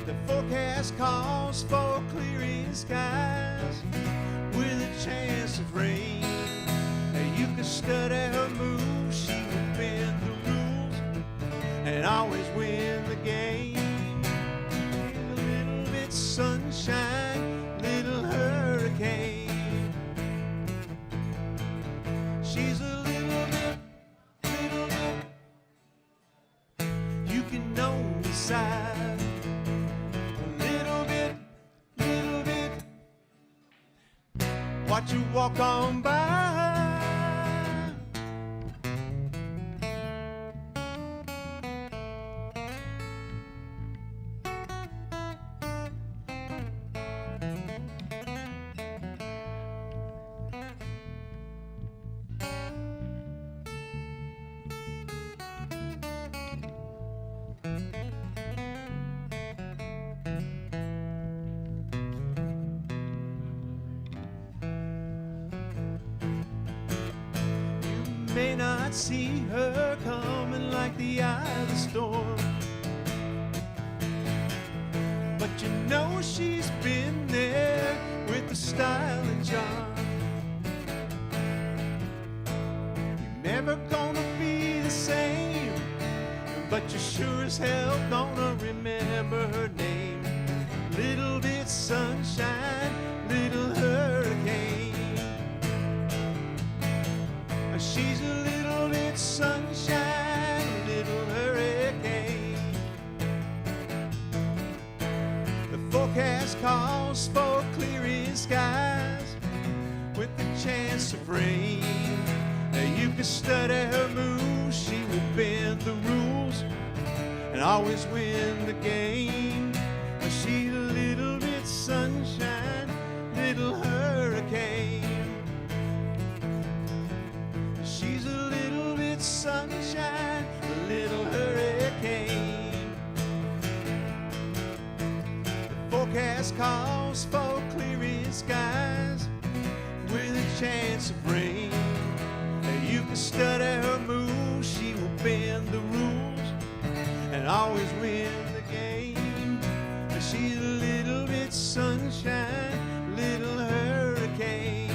The forecast calls for clearing skies with a chance of rain. You can study her moves, she will bend the rules and always win the game. A little bit sunshine, little hurricane. She's a little bit, you can only sigh. A little bit, watch her walk on by. May not see her coming like the eye of the storm, but you know she's been there with the style and charm. You're never gonna be the same, but you sure as hell gonna remember her name. Little bit sunshine, little hurricane. She's a little bit sunshine, a little hurricane. The forecast calls for clearing skies with the chance of rain. Now you can study her moves, she will bend the rules and always win the game. She's a little bit sunshine, little hurricane. She's a little bit sunshine, a little hurricane. The forecast calls for clearing skies with a chance of rain. You can study her moves, she will bend the rules and always win the game. She's a little bit sunshine, little hurricane.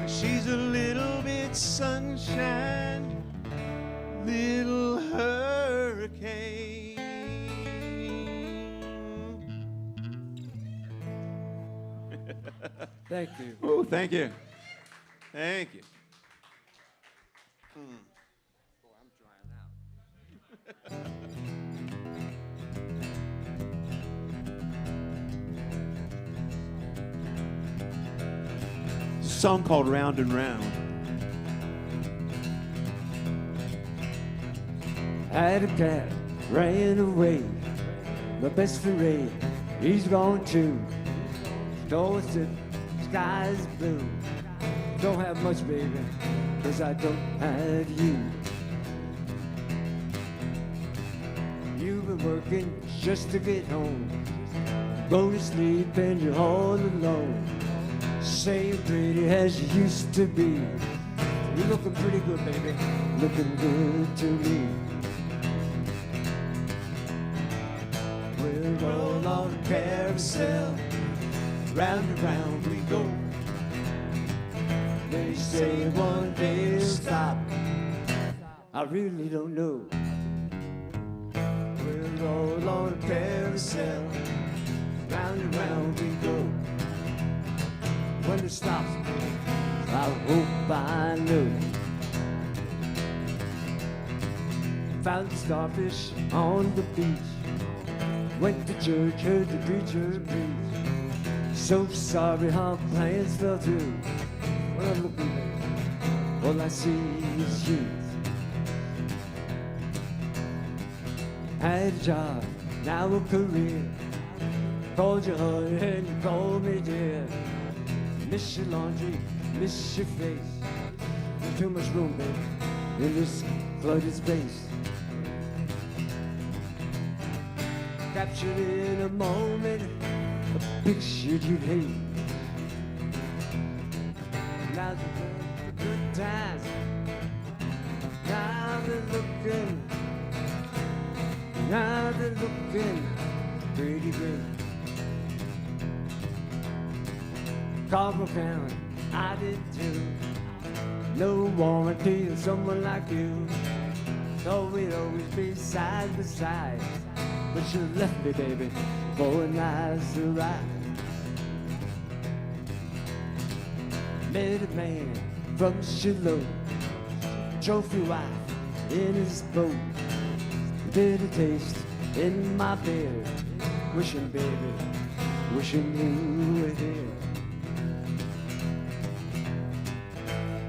She's a little bit sunshine, little hurricane. Thank you. Oh, thank you. Thank you. Boy, I'm drying out. A song called Round and Round. Had a cat, ran away. My best friend Ray, he's gone too. Stole said, sky's blue. Don't have much, baby, 'cause I don't have you. You've been working just to get home. Go to sleep and you're all alone. Same pretty as you used to be. You're looking pretty good, baby. Looking good to me. We'll roll on a carousel. Round and round we go. They say one day it'll stop. I really don't know. We'll roll on a carousel. Round and round we go. When it stops, I hope I know. Found the starfish on the beach. Went to church, heard the preacher preach. So sorry how plans fell through. Well, I'm looking back. all I see is youth. Had a job, now a career. Called you honey and you called me dear. Miss your laundry, miss your face. Too much room, baby, in this flooded space. Captured in a moment, a picture you'd hate. Now the good times, now they're looking pretty great. Carmel County, I did too. No warranty on someone like you. Thought we'd always be side by side, but you left me, baby, for a nice ride. Met a man from Shiloh, trophy wife in his boat. Bitter taste in my beer, wishing, baby, wishing you were here.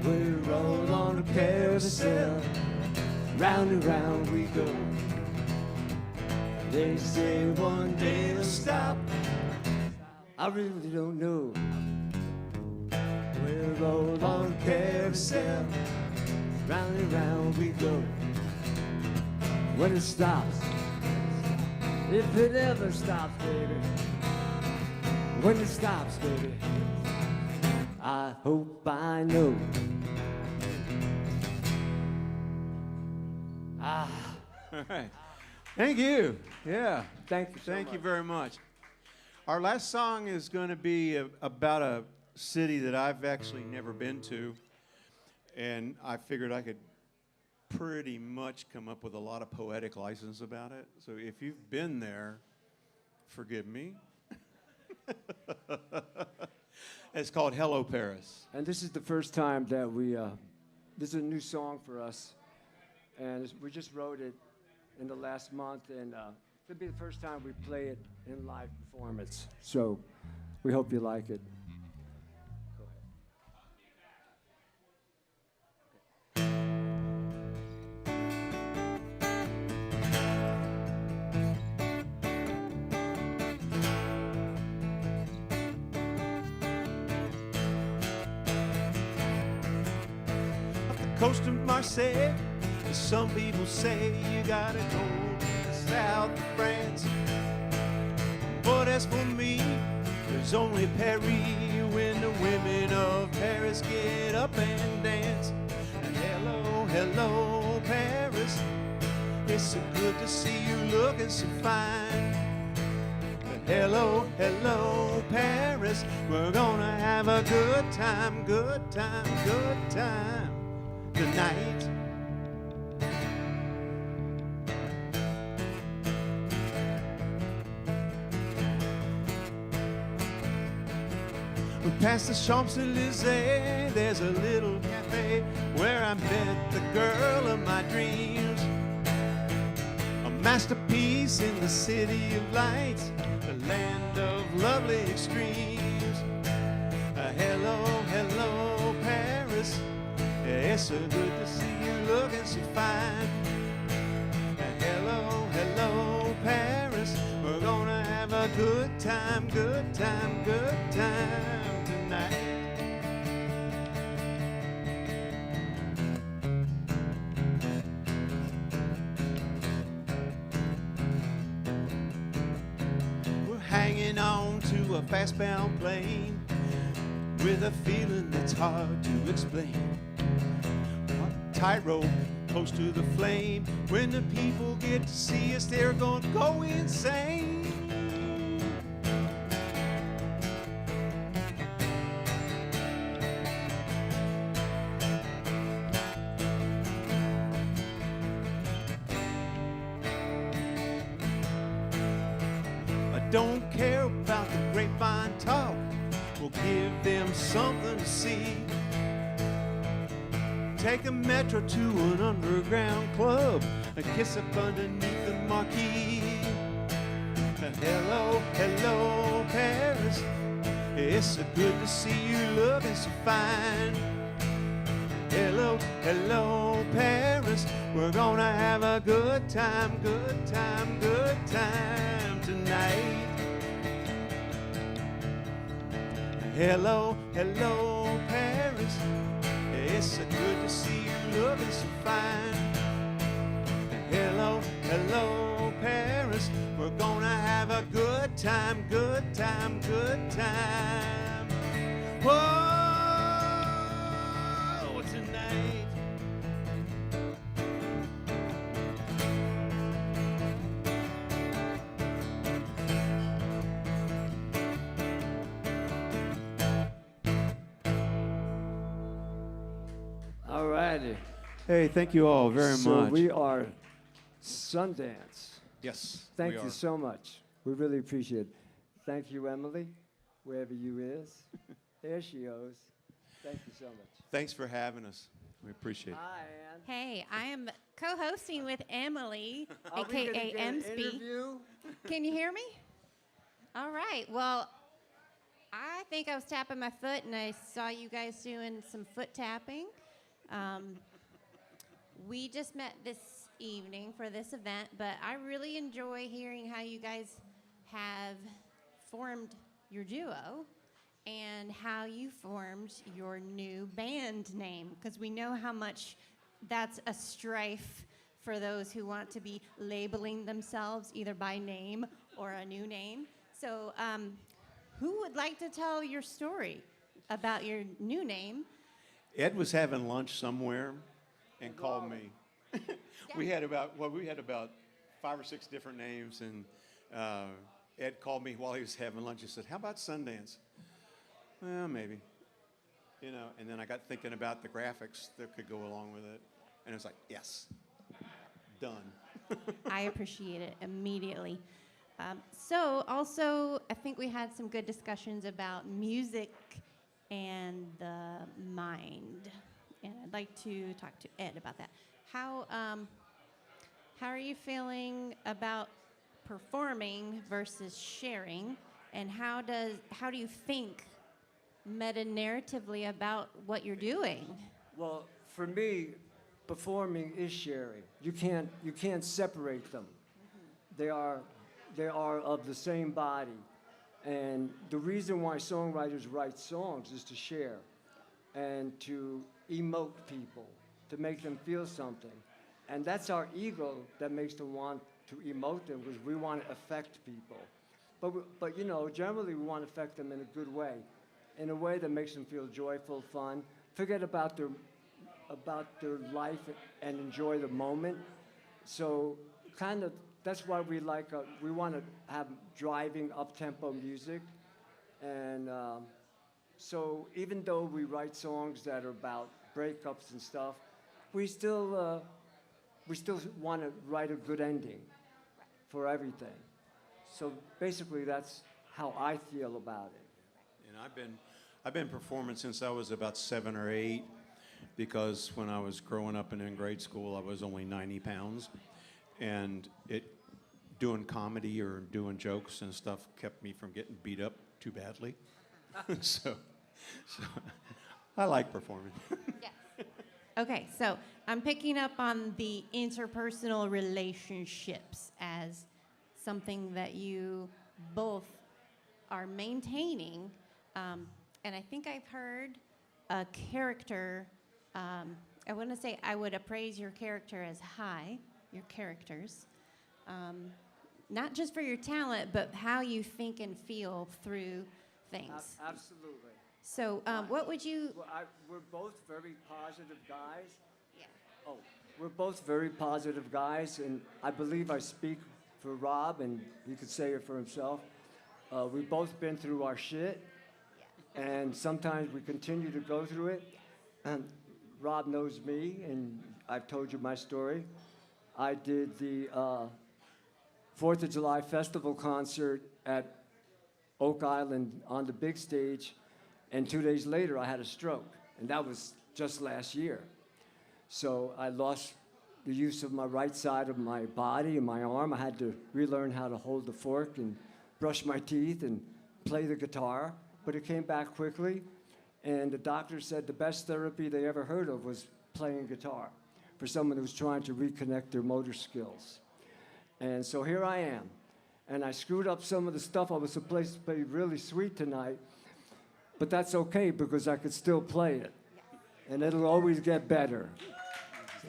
We roll on a carousel, round and round we go. They say one day it'll stop, I really don't know. We roll on a carousel, round and round we go. When it stops, if it ever stops, baby, when it stops, baby, I hope I know. All right. Thank you. Yeah. Thank you so Thank much. you very much. Our last song is going to be about a city that I've actually never been to, and I figured I could pretty much come up with a lot of poetic license about it. So if you've been there, forgive me. It's called Hello Paris. And this is the first time that this is a new song for us. And we just wrote it in the last month, and it'll be the first time we play it in live performance. So we hope you like it. Coast of Marseille, some people say you gotta go to the south of France. But as for me, there's only Paris when the women of Paris get up and dance. And hello, hello, Paris, it's so good to see you looking so fine. And hello, hello, Paris, we're gonna have a good time, good time, good time tonight. We passed the Champs-Élysées, there's a little cafe where I met the girl of my dreams. A masterpiece in the city of lights, the land of lovely extremes. Hello, hello, Paris, it's so good to see you looking so fine. Hello, hello, Paris, we're gonna have a good time, good time, good time tonight. We're hanging on to a fast-bound plane with a feeling that's hard to explain. Tightrope close to the flame. When the people get to see us, they're gonna go insane. I don't care about the grapevine talk. We'll give them something to see. Take a metro to an underground club and kiss up underneath the marquee. Hello, hello, Paris, it's so good to see you looking so fine. Hello, hello, Paris. We're gonna have a good time, good time tonight. Hello, hello, Paris. It's so good to see you looking so fine. Hello, hello, Paris. We're gonna have a good time, good time Whoa, tonight. All righty. Hey, thank you all very So much. we are Sundance. Yes, Thank we you are. so much. We really appreciate it. Thank you, Emily, wherever you is. There she is. Thank you so much. Thanks for having us. We appreciate it. Hi, Ann. Hey, I am co-hosting with Emily, Are we gonna aka get an Emsby. interview? Can you hear me? All right. Well, I think I was tapping my foot and I saw you guys doing some foot tapping. We just met this evening for this event, but I really enjoy hearing how you guys have formed your duo and how you formed your new band name, because we know how much that's a strife for those who want to be labeling themselves either by name or a new name. So who would like to tell your story about your new name? Ed was having lunch somewhere and called me. we had about 5 or 6 different names, and Ed called me while he was having lunch. He said, "How about Sundance?" Well, maybe. You know, and then I got thinking about the graphics that could go along with it, and it was like, yes, done. I appreciate it immediately. So also, I think we had some good discussions about music and the mind, and I'd like to talk to Ed about that. How are you feeling about performing versus sharing, and how do you think meta-narratively about what you're doing? Well, for me, performing is sharing. You can't separate them. They are of the same body. And the reason why songwriters write songs is to share and to emote people, to make them feel something. And that's our ego that makes them want to emote them, because we want to affect people. But you know, generally we want to affect them in a good way, in a way that makes them feel joyful, fun, forget about their life and enjoy the moment. So kind of, that's why we want to have driving up-tempo music. And so even though we write songs that are about breakups and stuff, we still want to write a good ending for everything. So basically that's how I feel about it. And I've been performing since I was about 7 or 8, because when I was growing up and in grade school, I was only 90 pounds. And doing comedy or doing jokes and stuff kept me from getting beat up too badly. so I like performing. Yes. Okay, so I'm picking up on the interpersonal relationships as something that you both are maintaining. And I think I've heard a character, I want to say I would appraise your character as high, your characters. Not just for your talent, but how you think and feel through things. Absolutely. So what would you... Well, we're both very positive guys. Yeah. Oh, we're both very positive guys, and I believe I speak for Rob, and he could say it for himself. We've both been through our shit, and sometimes we continue to go through it. And Rob knows me, and I've told you my story. I did the 4th of July Festival concert at Oak Island on the big stage, and 2 days later I had a stroke, and that was just last year. So I lost the use of my right side of my body and my arm. I had to relearn how to hold the fork and brush my teeth and play the guitar, but it came back quickly. And the doctor said the best therapy they ever heard of was playing guitar for someone who's trying to reconnect their motor skills. And so here I am. And I screwed up some of the stuff. I was supposed to play really sweet tonight, but that's okay because I could still play it. And it'll always get better.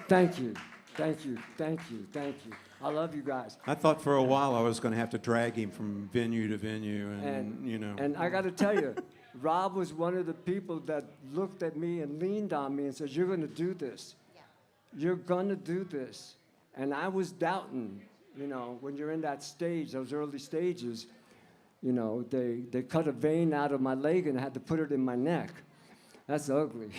Thank you, thank you, thank you, thank you. I love you guys. I thought for a while I was going to have to drag him from venue to venue, and you know. And I got to tell you, Rob was one of the people that looked at me and leaned on me and said, "You're going to do this. You're going to do this." And I was doubting, you know, when you're in that stage, those early stages, you know, they cut a vein out of my leg and had to put it in my neck. That's ugly.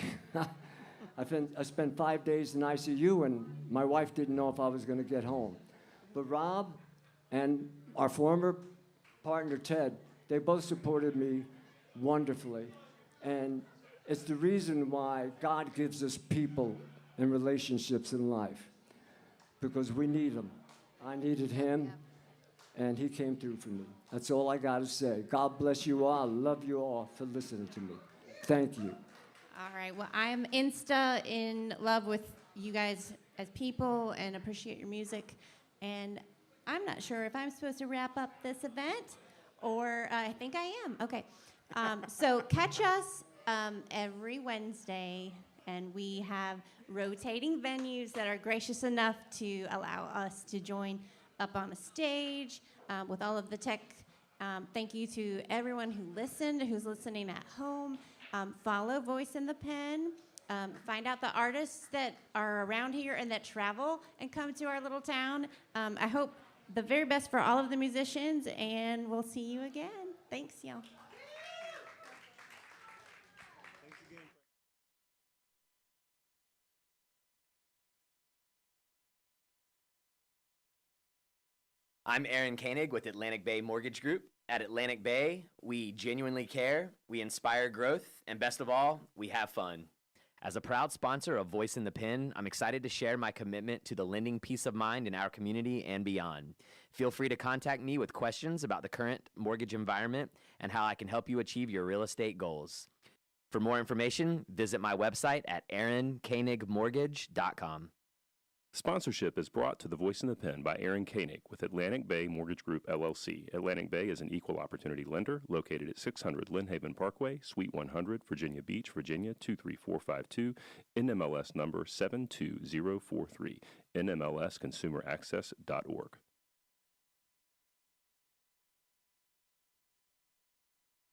I spent 5 days in ICU, and my wife didn't know if I was going to get home. But Rob and our former partner, Ted, they both supported me wonderfully. And it's the reason why God gives us people and relationships in life, because we need them. I needed him, and he came through for me. That's all I got to say. God bless you all. I love you all for listening to me. Thank you. All right. Well, I'm insta in love with you guys as people and appreciate your music. And I'm not sure if I'm supposed to wrap up this event, or I think I am. Okay. So catch us every Wednesday, and we have rotating venues that are gracious enough to allow us to join up on a stage with all of the tech. Thank you to everyone who listened, who's listening at home. Follow Voice in the Pen. Find out the artists that are around here and that travel and come to our little town. I hope the very best for all of the musicians, and we'll see you again. Thanks, y'all. I'm Aaron Koenig with Atlantic Bay Mortgage Group. At Atlantic Bay, we genuinely care, we inspire growth, and best of all, we have fun. As a proud sponsor of Voice in the Pen, I'm excited to share my commitment to the lending peace of mind in our community and beyond. Feel free to contact me with questions about the current mortgage environment and how I can help you achieve your real estate goals. For more information, visit my website at aaronkoenigmortgage.com. Sponsorship is brought to the Voice in the Pen by Aaron Koenig with Atlantic Bay Mortgage Group, LLC. Atlantic Bay is an equal opportunity lender located at 600 Lynnhaven Parkway, Suite 100, Virginia Beach, Virginia 23452, NMLS number 72043, NMLSconsumeraccess.org.